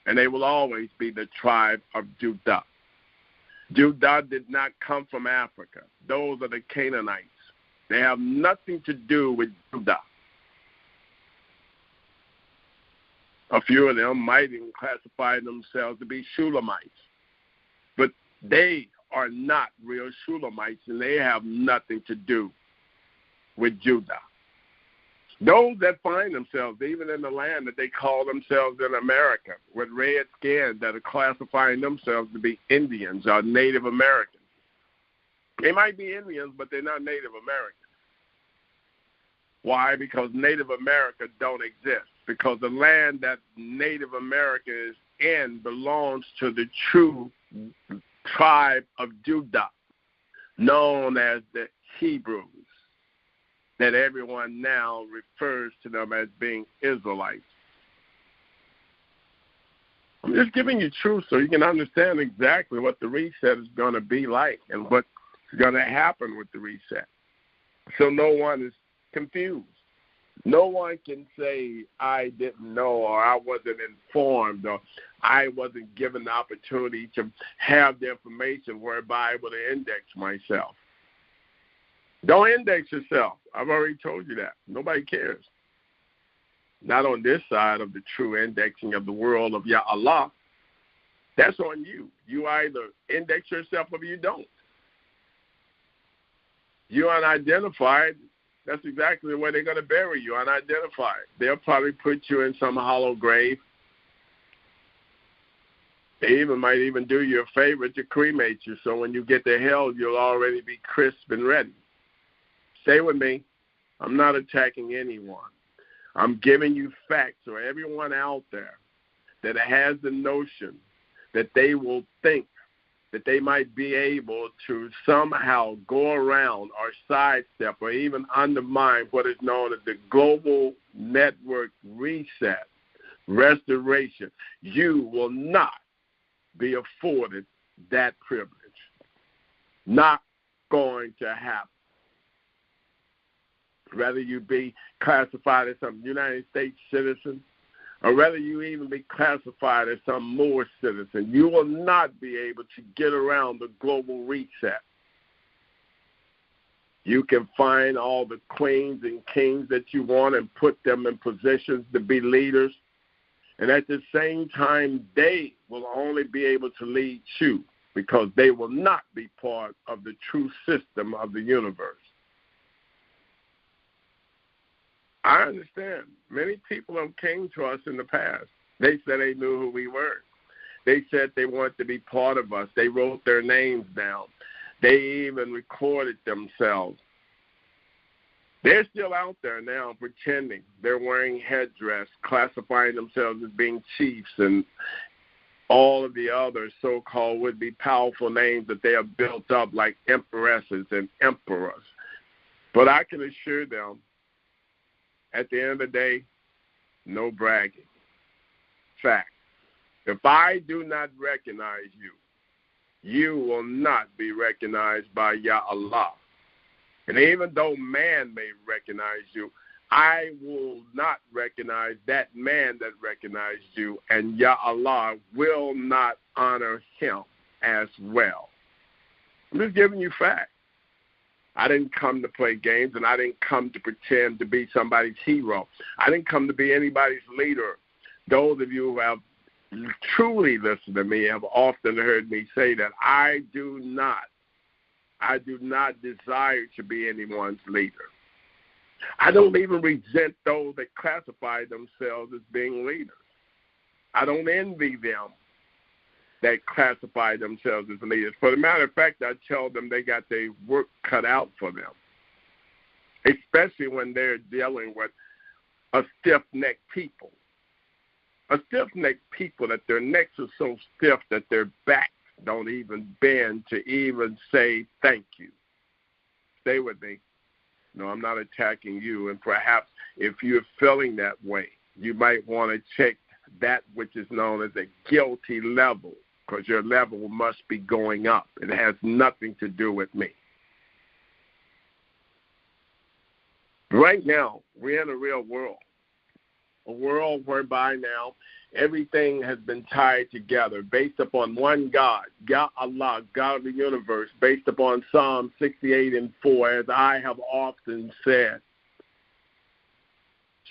And they will always be the tribe of Judah. Judah did not come from Africa. Those are the Canaanites. They have nothing to do with Judah. A few of them might even classify themselves to be Shulamites. But they are not real Shulamites, and they have nothing to do with Judah. Those that find themselves, even in the land that they call themselves in America, with red skin, that are classifying themselves to be Indians or Native Americans. They might be Indians, but they're not Native Americans. Why? Because Native America don't exist. Because the land that Native America is in belongs to the true tribe of Judah, known as the Hebrews, that everyone now refers to them as being Israelites. I'm just giving you truth so you can understand exactly what the reset is going to be like and what's going to happen with the reset. So no one is confused. No one can say, I didn't know, or I wasn't informed, or I wasn't given the opportunity to have the information whereby I would have indexed myself. Don't index yourself. I've already told you that. Nobody cares. Not on this side of the true indexing of the world of Ya Allah. That's on you. You either index yourself or you don't. You're unidentified. That's exactly where they're going to bury you, unidentified. They'll probably put you in some hollow grave. They might even do you a favor to cremate you, so when you get to hell, you'll already be crisp and ready. Stay with me. I'm not attacking anyone. I'm giving you facts for everyone out there that has the notion that they will think that they might be able to somehow go around or sidestep or even undermine what is known as the global network reset, restoration. You will not be afforded that privilege. Not going to happen. Whether you be classified as some United States citizen, or whether you even be classified as some Moor citizen, you will not be able to get around the global reset. You can find all the queens and kings that you want and put them in positions to be leaders, and at the same time, they will only be able to lead you because they will not be part of the true system of the universe. I understand. Many people have came to us in the past. They said they knew who we were. They said they wanted to be part of us. They wrote their names down. They even recorded themselves. They're still out there now pretending they're wearing headdress, classifying themselves as being chiefs and all of the other so-called would-be powerful names that they have built up like empresses and emperors. But I can assure them, at the end of the day, no bragging. Fact. If I do not recognize you, you will not be recognized by Yah Allah. And even though man may recognize you, I will not recognize that man that recognized you, and Yah Allah will not honor him as well. I'm just giving you facts. I didn't come to play games, and I didn't come to pretend to be somebody's hero. I didn't come to be anybody's leader. Those of you who have truly listened to me have often heard me say that I do not desire to be anyone's leader. I don't even resent those that classify themselves as being leaders. I don't envy them that classify themselves as leaders. For the matter of fact, I tell them they got their work cut out for them, especially when they're dealing with a stiff-necked people. A stiff-necked people that their necks are so stiff that their backs don't even bend to even say thank you. Stay with me. No, I'm not attacking you. And perhaps if you're feeling that way, you might want to check that which is known as a guilty level, because your level must be going up. It has nothing to do with me. Right now, we're in a real world, a world whereby now everything has been tied together based upon one God, Yah Allah, God of the universe, based upon Psalm 68:4, as I have often said.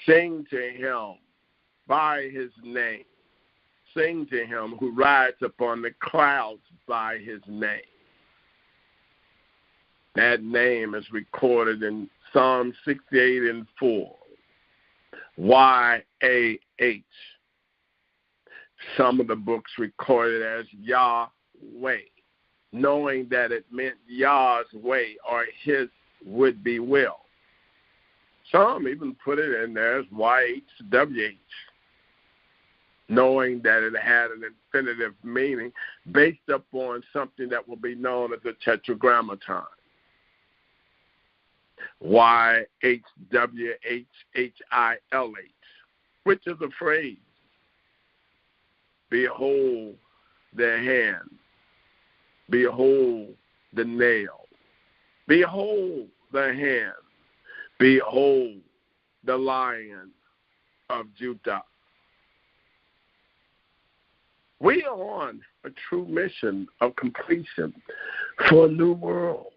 Sing to him by his name. Sing to him who rides upon the clouds by his name. That name is recorded in Psalm 68:4. Y-A-H. Some of the books recorded as Yahweh, knowing that it meant Yah's way or his would-be will. Some even put it in there as YHWH, knowing that it had an infinitive meaning based upon something that will be known as a tetragrammaton. YHWHHILH, which is a phrase. Behold the hand. Behold the nail. Behold the hand. Behold the Lion of Judah. We are on a true mission of completion for a new world,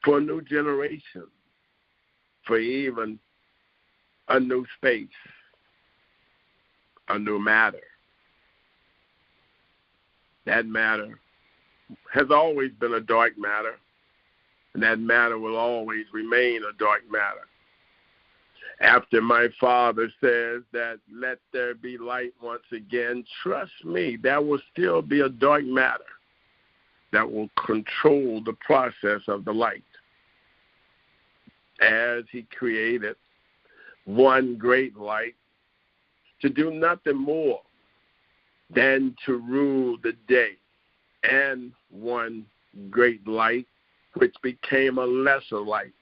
for a new generation, for even a new space, a new matter. That matter has always been a dark matter, and that matter will always remain a dark matter. After my Father says that let there be light once again, trust me, that will still be a dark matter that will control the process of the light. As he created one great light to do nothing more than to rule the day, and one great light which became a lesser light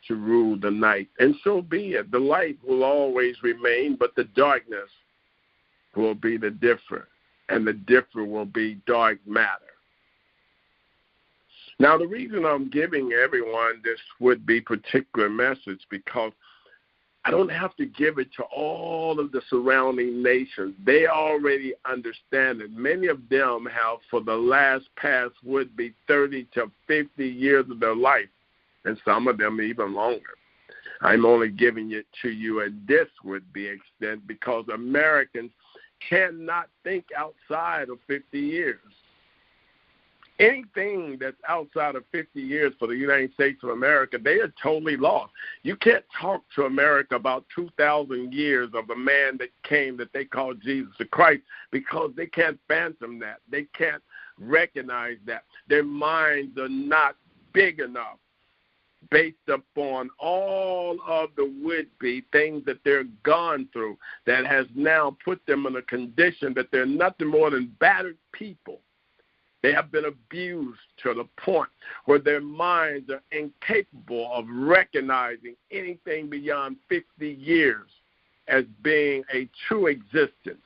to rule the night. And so be it. The light will always remain, but the darkness will be the different, and the different will be dark matter. Now, the reason I'm giving everyone this would be particular message, because I don't have to give it to all of the surrounding nations. They already understand it. Many of them have, for the past would be 30 to 50 years of their life, and some of them even longer. I'm only giving it to you at this would be extent because Americans cannot think outside of 50 years. Anything that's outside of 50 years for the United States of America, they are totally lost. You can't talk to America about 2,000 years of a man that came that they call Jesus the Christ, because they can't fathom that. They can't recognize that. Their minds are not big enough based upon all of the would-be things that they're gone through that has now put them in a condition that they're nothing more than battered people. They have been abused to the point where their minds are incapable of recognizing anything beyond 50 years as being a true existence.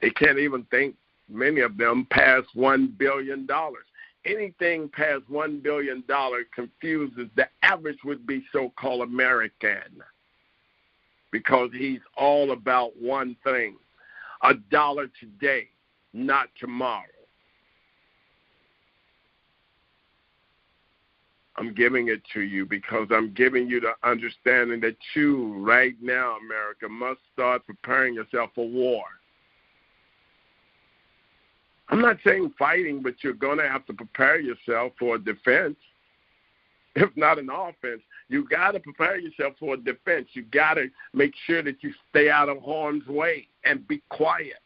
They can't even think, many of them, past $1 billion. Anything past $1 billion confuses the average would-be so-called American, because he's all about one thing: $1 today, not tomorrow. I'm giving it to you because I'm giving you the understanding that you, right now, America, must start preparing yourself for war. I'm not saying fighting, but you're going to have to prepare yourself for a defense. If not an offense, you got to prepare yourself for a defense. You got to make sure that you stay out of harm's way and be quiet.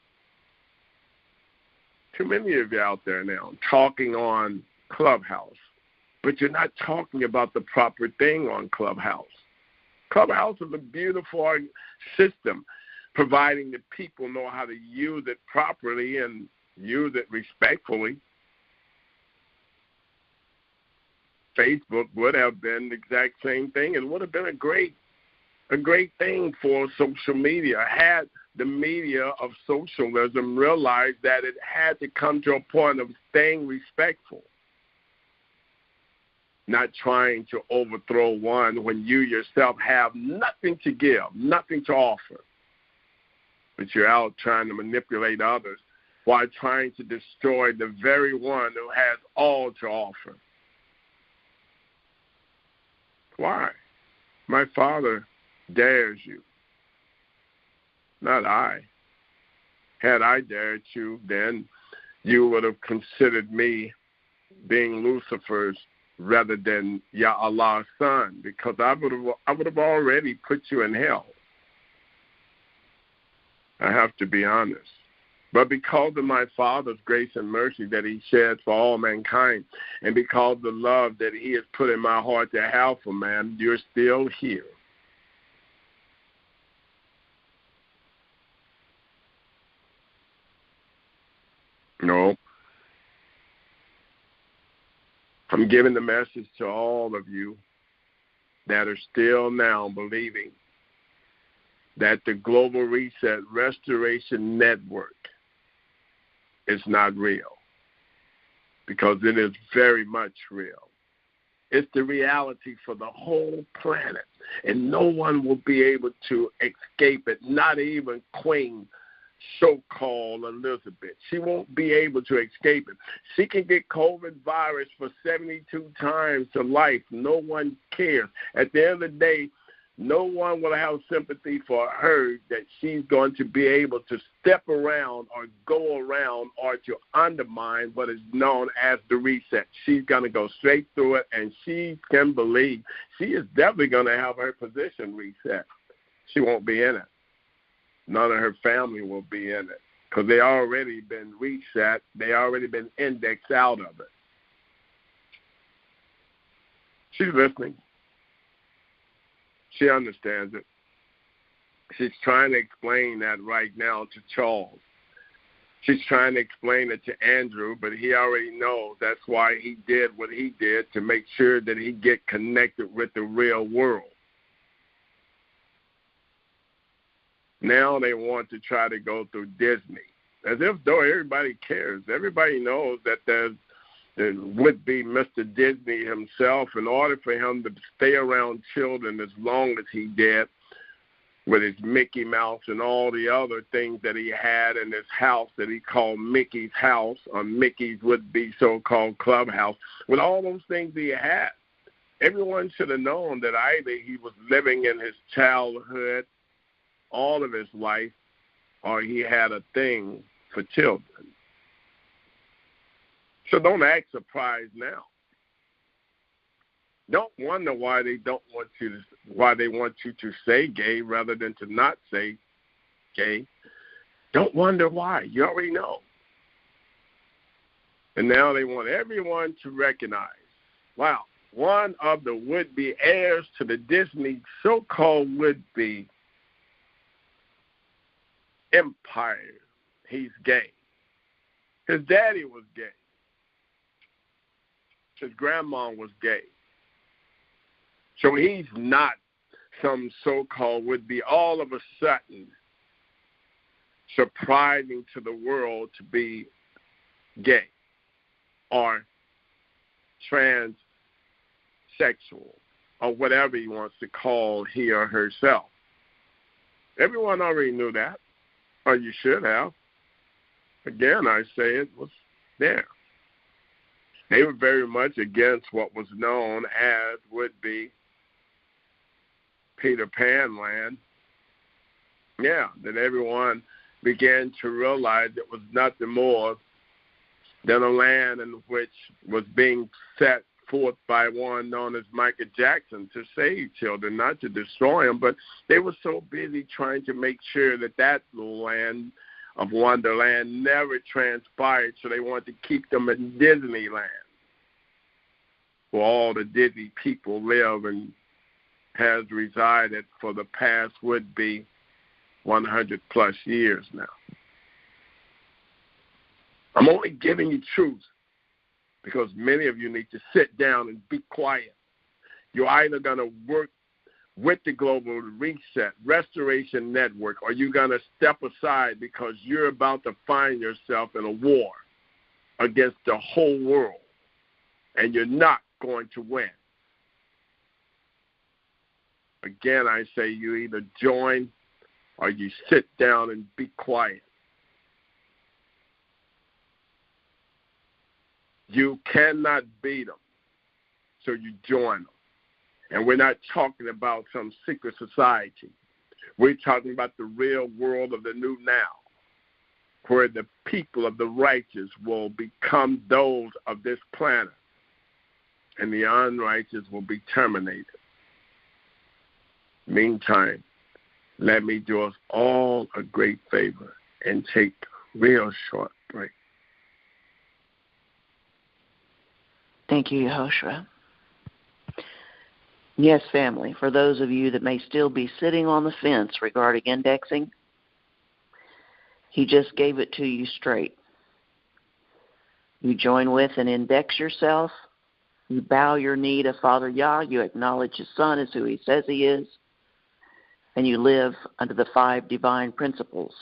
Too many of you out there now talking on Clubhouse, but you're not talking about the proper thing on Clubhouse. Clubhouse is a beautiful system, providing that people know how to use it properly and use it respectfully. Facebook would have been the exact same thing. It would have been a great thing for social media had the media of socialism realized that it had to come to a point of staying respectful, not trying to overthrow one when you yourself have nothing to give, nothing to offer, but you're out trying to manipulate others while trying to destroy the very one who has all to offer. Why? My Father dares you, not I. Had I dared you, then you would have considered me being Lucifer's rather than Yah Allah's son, because I would have already put you in hell. I have to be honest. But because of my Father's grace and mercy that he shed for all mankind, and because of the love that he has put in my heart to have for man, you're still here. No. I'm giving the message to all of you that are still now believing that the Global Reset Restoration Network is not real, because it is very much real. It's the reality for the whole planet, and no one will be able to escape it, not even Queen so-called Elizabeth. She won't be able to escape it. She can get COVID virus for 72 times to life. No one cares. At the end of the day, no one will have sympathy for her that she's going to be able to step around or go around or to undermine what is known as the reset. She's going to go straight through it, and she can believe she is definitely going to have her position reset. She won't be in it. None of her family will be in it, because they already been reset. They already been indexed out of it. She's listening. She understands it. She's trying to explain that right now to Charles. She's trying to explain it to Andrew, but he already knows. That's why he did what he did, to make sure that he get connected with the real world. Now they want to try to go through Disney, as if though everybody cares. Everybody knows that there would be Mr. Disney himself. In order for him to stay around children as long as he did, with his Mickey Mouse and all the other things that he had in his house that he called Mickey's house, or Mickey's would-be so-called clubhouse, with all those things he had, everyone should have known that either he was living in his childhood all of his life, or he had a thing for children. So don't act surprised now. Don't wonder why they want you to say gay rather than to not say gay. Don't wonder why. You already know. And now they want everyone to recognize Wow. One of the would-be heirs to the Disney so-called would-be empire. He's gay. His daddy was gay. His grandma was gay. So he's not some so-called would-be all of a sudden surprising to the world to be gay or transsexual or whatever he wants to call he or herself. Everyone already knew that, or you should have. Again, I say it was there. They were very much against what was known as would-be Peter Pan land. Yeah, that everyone began to realize it was nothing more than a land in which was being set forth by one known as Michael Jackson to save children, not to destroy them. But they were so busy trying to make sure that that little land of Wonderland never transpired, so they wanted to keep them in Disneyland, where all the Disney people live and has resided for the past would-be 100-plus years now. I'm only giving you truth because many of you need to sit down and be quiet. You're either going to work with the Global Reset Restoration Network, or you're going to step aside because you're about to find yourself in a war against the whole world, and you're not going to win. Again, I say you either join or you sit down and be quiet. You cannot beat them, so you join them. And we're not talking about some secret society. We're talking about the real world of the new now, where the people of the righteous will become those of this planet, and the unrighteous will be terminated. Meantime, let me do us all a great favor and take a real short break. Thank you, Yehoshua. Yes, family, for those of you that may still be sitting on the fence regarding indexing, he just gave it to you straight. You join with and index yourself. You bow your knee to Father Yah. You acknowledge his Son as who he says he is. And you live under the 5 divine principles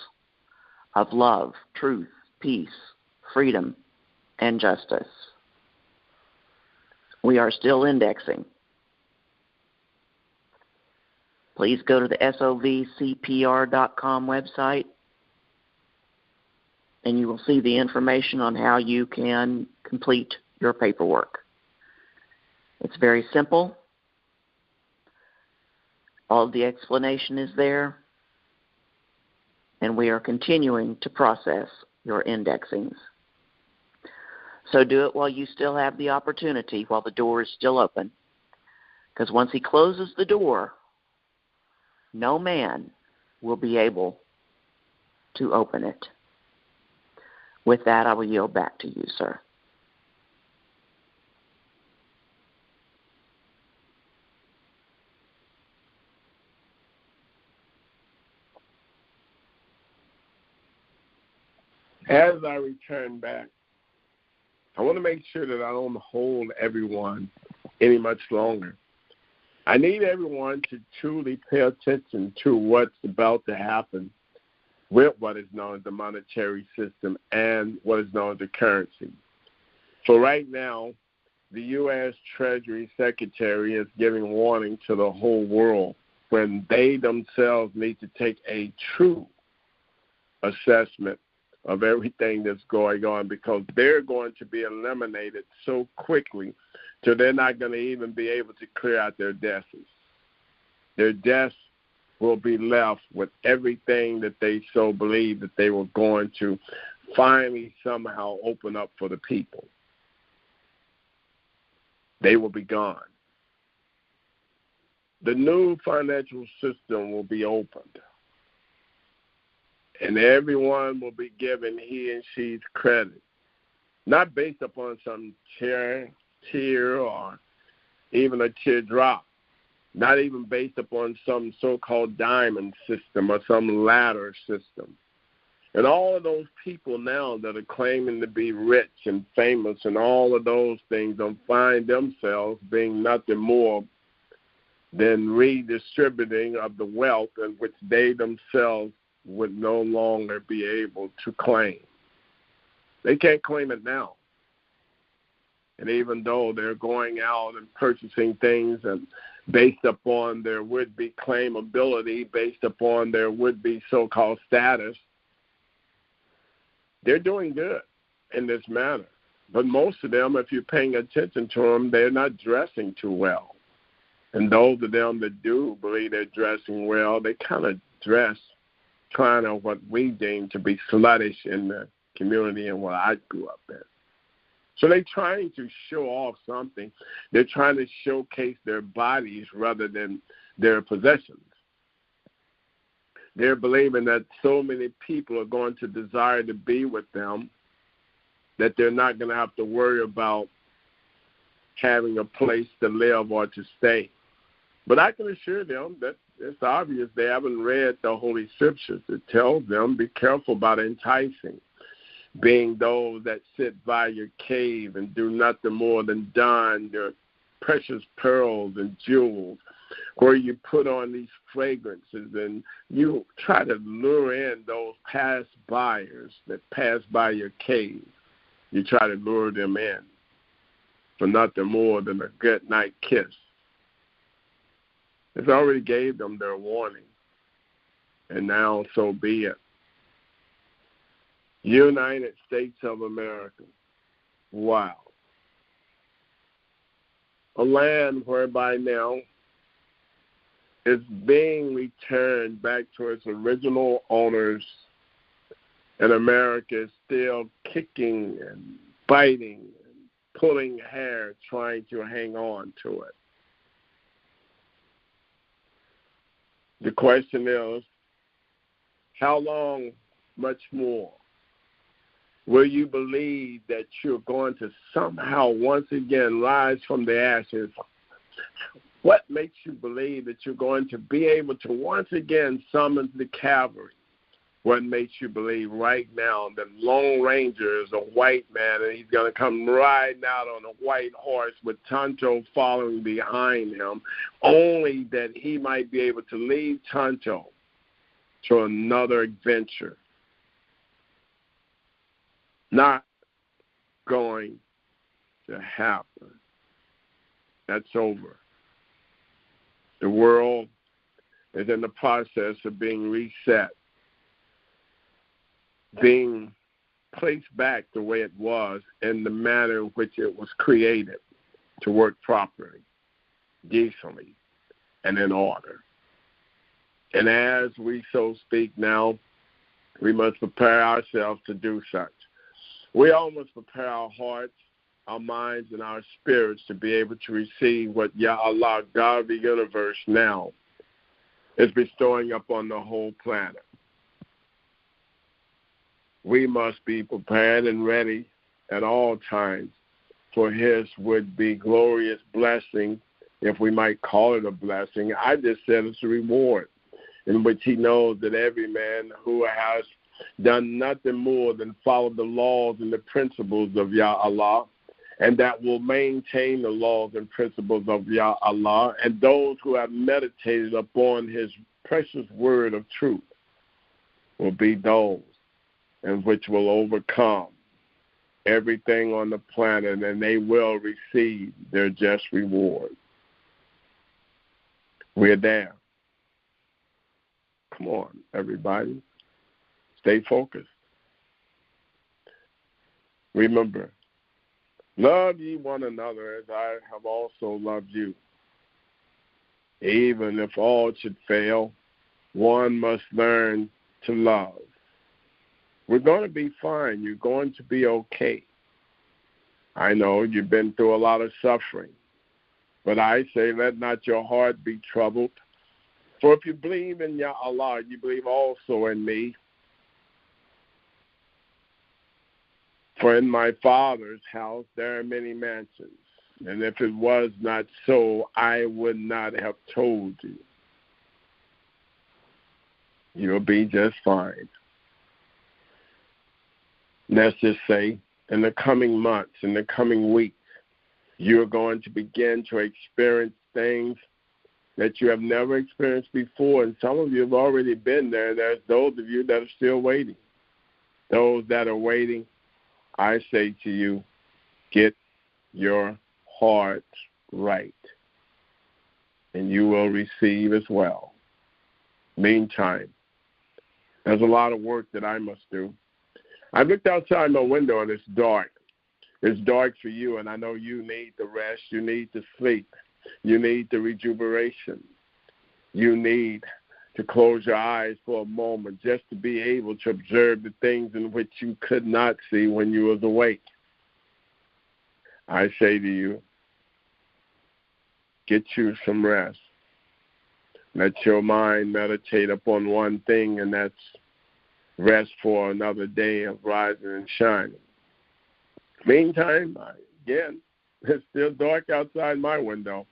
of love, truth, peace, freedom, and justice. We are still indexing. Please go to the sovcpr.com website, and you will see the information on how you can complete your paperwork. It's very simple. All of the explanation is there, and we are continuing to process your indexings. So do it while you still have the opportunity, while the door is still open, because once he closes the door, no man will be able to open it. With that, I will yield back to you, sir. As I return back, I want to make sure that I don't hold everyone any much longer. I need everyone to truly pay attention to what's about to happen with what is known as the monetary system and what is known as the currency. So right now, the U.S. Treasury Secretary is giving warning to the whole world when they themselves need to take a true assessment of everything that's going on, because they're going to be eliminated so quickly so they're not going to even be able to clear out their desks. Their desks will be left with everything that they so believed that they were going to finally somehow open up for the people. They will be gone. The new financial system will be opened, and everyone will be given he and she's credit, not based upon some tier or even a teardrop, not even based upon some so-called diamond system or some ladder system. And all of those people now that are claiming to be rich and famous and all of those things don't find themselves being nothing more than redistributing of the wealth in which they themselves would no longer be able to claim. They can't claim it now. And even though they're going out and purchasing things and based upon their would-be claimability, based upon their would-be so-called status, they're doing good in this manner. But most of them, if you're paying attention to them, they're not dressing too well. And those of them that do believe they're dressing well, they kind of dress kind of what we deem to be sluttish in the community and what I grew up in. So they're trying to show off something. They're trying to showcase their bodies rather than their possessions. They're believing that so many people are going to desire to be with them that they're not going to have to worry about having a place to live or to stay. But I can assure them that it's obvious they haven't read the Holy Scriptures. It tells them, be careful about enticing, being those that sit by your cave and do nothing more than don your precious pearls and jewels, where you put on these fragrances and you try to lure in those past buyers that pass by your cave. You try to lure them in for nothing more than a good night kiss. It's already gave them their warning, and now so be it. United States of America. Wow. A land whereby now it's being returned back to its original owners, and America is still kicking and biting and pulling hair, trying to hang on to it. The question is, how long, much more, will you believe that you're going to somehow once again rise from the ashes? What makes you believe that you're going to be able to once again summon the cavalry? What makes you believe right now that Lone Ranger is a white man and he's going to come riding out on a white horse with Tonto following behind him, only that he might be able to lead Tonto to another adventure? Not going to happen. That's over. The world is in the process of being reset, being placed back the way it was in the manner in which it was created to work properly, decently, and in order. And as we so speak now, we must prepare ourselves to do such. We all must prepare our hearts, our minds, and our spirits to be able to receive what Yah Allah, God of the universe, now is bestowing upon the whole planet. We must be prepared and ready at all times for his would-be glorious blessing, if we might call it a blessing. I just said it's a reward, in which he knows that every man who has done nothing more than follow the laws and the principles of Yah Allah, and that will maintain the laws and principles of Yah Allah, and those who have meditated upon his precious word of truth will be those in which will overcome everything on the planet, and they will receive their just reward. We're there. Come on, everybody. Stay focused. Remember, love ye one another as I have also loved you. Even if all should fail, one must learn to love. We're going to be fine. You're going to be okay. I know you've been through a lot of suffering, but I say let not your heart be troubled. For if you believe in Yah Allah, you believe also in me. For in my Father's house there are many mansions. And if it was not so, I would not have told you. You'll be just fine. Let's just say, in the coming months, in the coming weeks, you're going to begin to experience things that you have never experienced before. And some of you have already been there. There's those of you that are still waiting. Those that are waiting, I say to you, get your heart right, and you will receive as well. Meantime, there's a lot of work that I must do. I looked outside my window and it's dark. It's dark for you, and I know you need the rest. You need the sleep. You need the rejuvenation. You need to close your eyes for a moment just to be able to observe the things in which you could not see when you was awake. I say to you, get you some rest. Let your mind meditate upon one thing, and that's rest for another day of rising and shining. Meantime, again, it's still dark outside my window,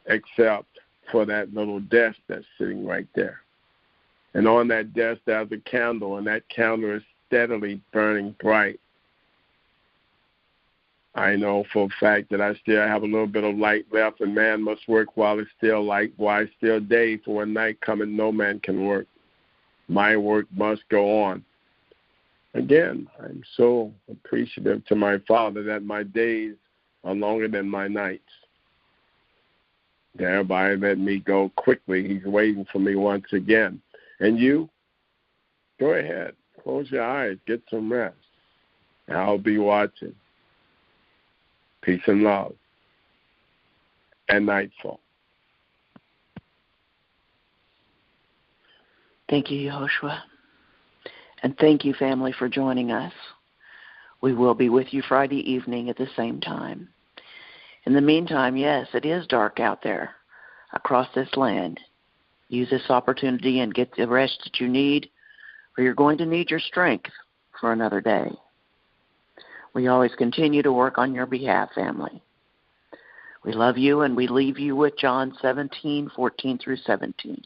except for that little desk that's sitting right there. And on that desk, there's a candle, and that candle is steadily burning bright. I know for a fact that I still have a little bit of light left, and man must work while it's still light, while it's still day, for when night cometh, no man can work. My work must go on. Again, I'm so appreciative to my Father that my days are longer than my nights. Thereby let me go quickly. He's waiting for me once again. And you, go ahead. Close your eyes. Get some rest. I'll be watching. Peace and love. And nightfall. Thank you, Yehoshua. And thank you, family, for joining us. We will be with you Friday evening at the same time. In the meantime, yes, it is dark out there across this land. Use this opportunity and get the rest that you need, or you're going to need your strength for another day. We always continue to work on your behalf, family. We love you, and we leave you with John 17:14 through 17.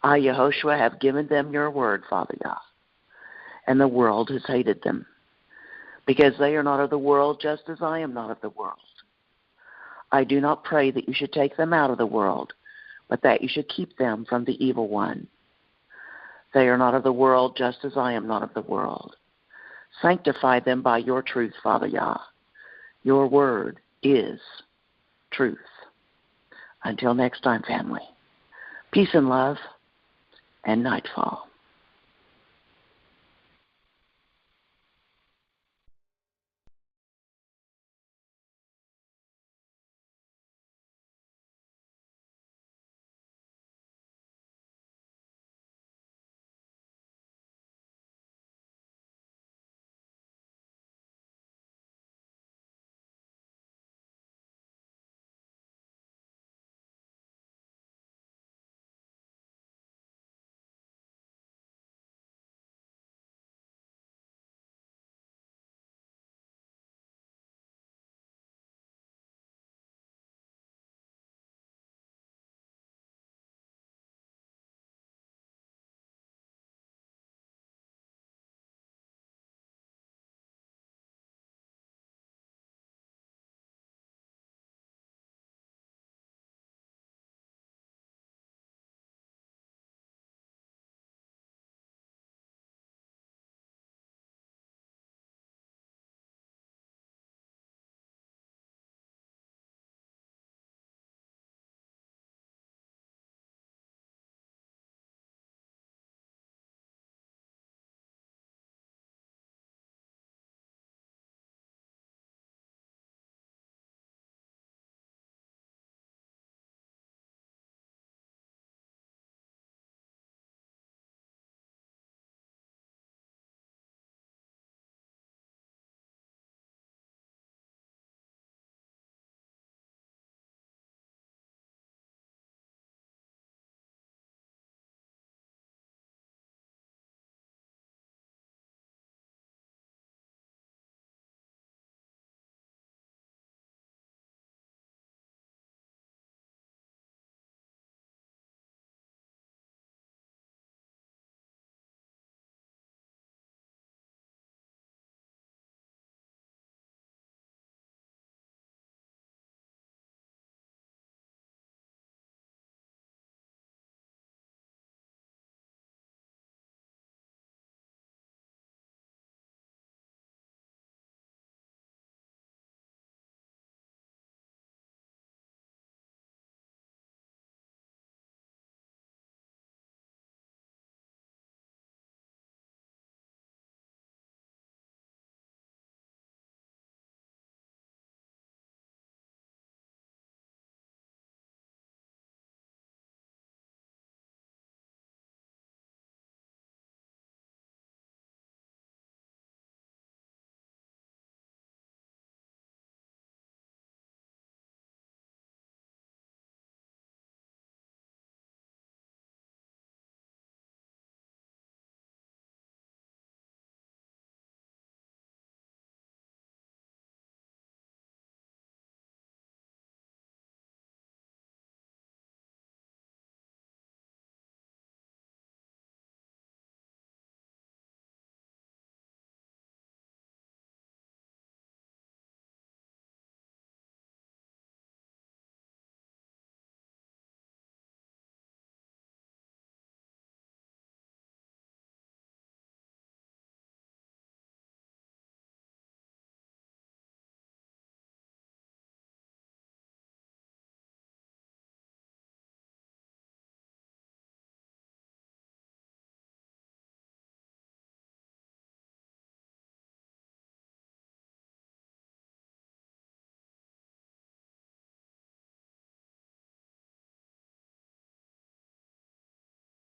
I, Yehoshua, have given them your word, Father Yah, and the world has hated them, because they are not of the world, just as I am not of the world. I do not pray that you should take them out of the world, but that you should keep them from the evil one. They are not of the world, just as I am not of the world. Sanctify them by your truth, Father Yah. Your word is truth. Until next time, family, peace and love, and nightfall.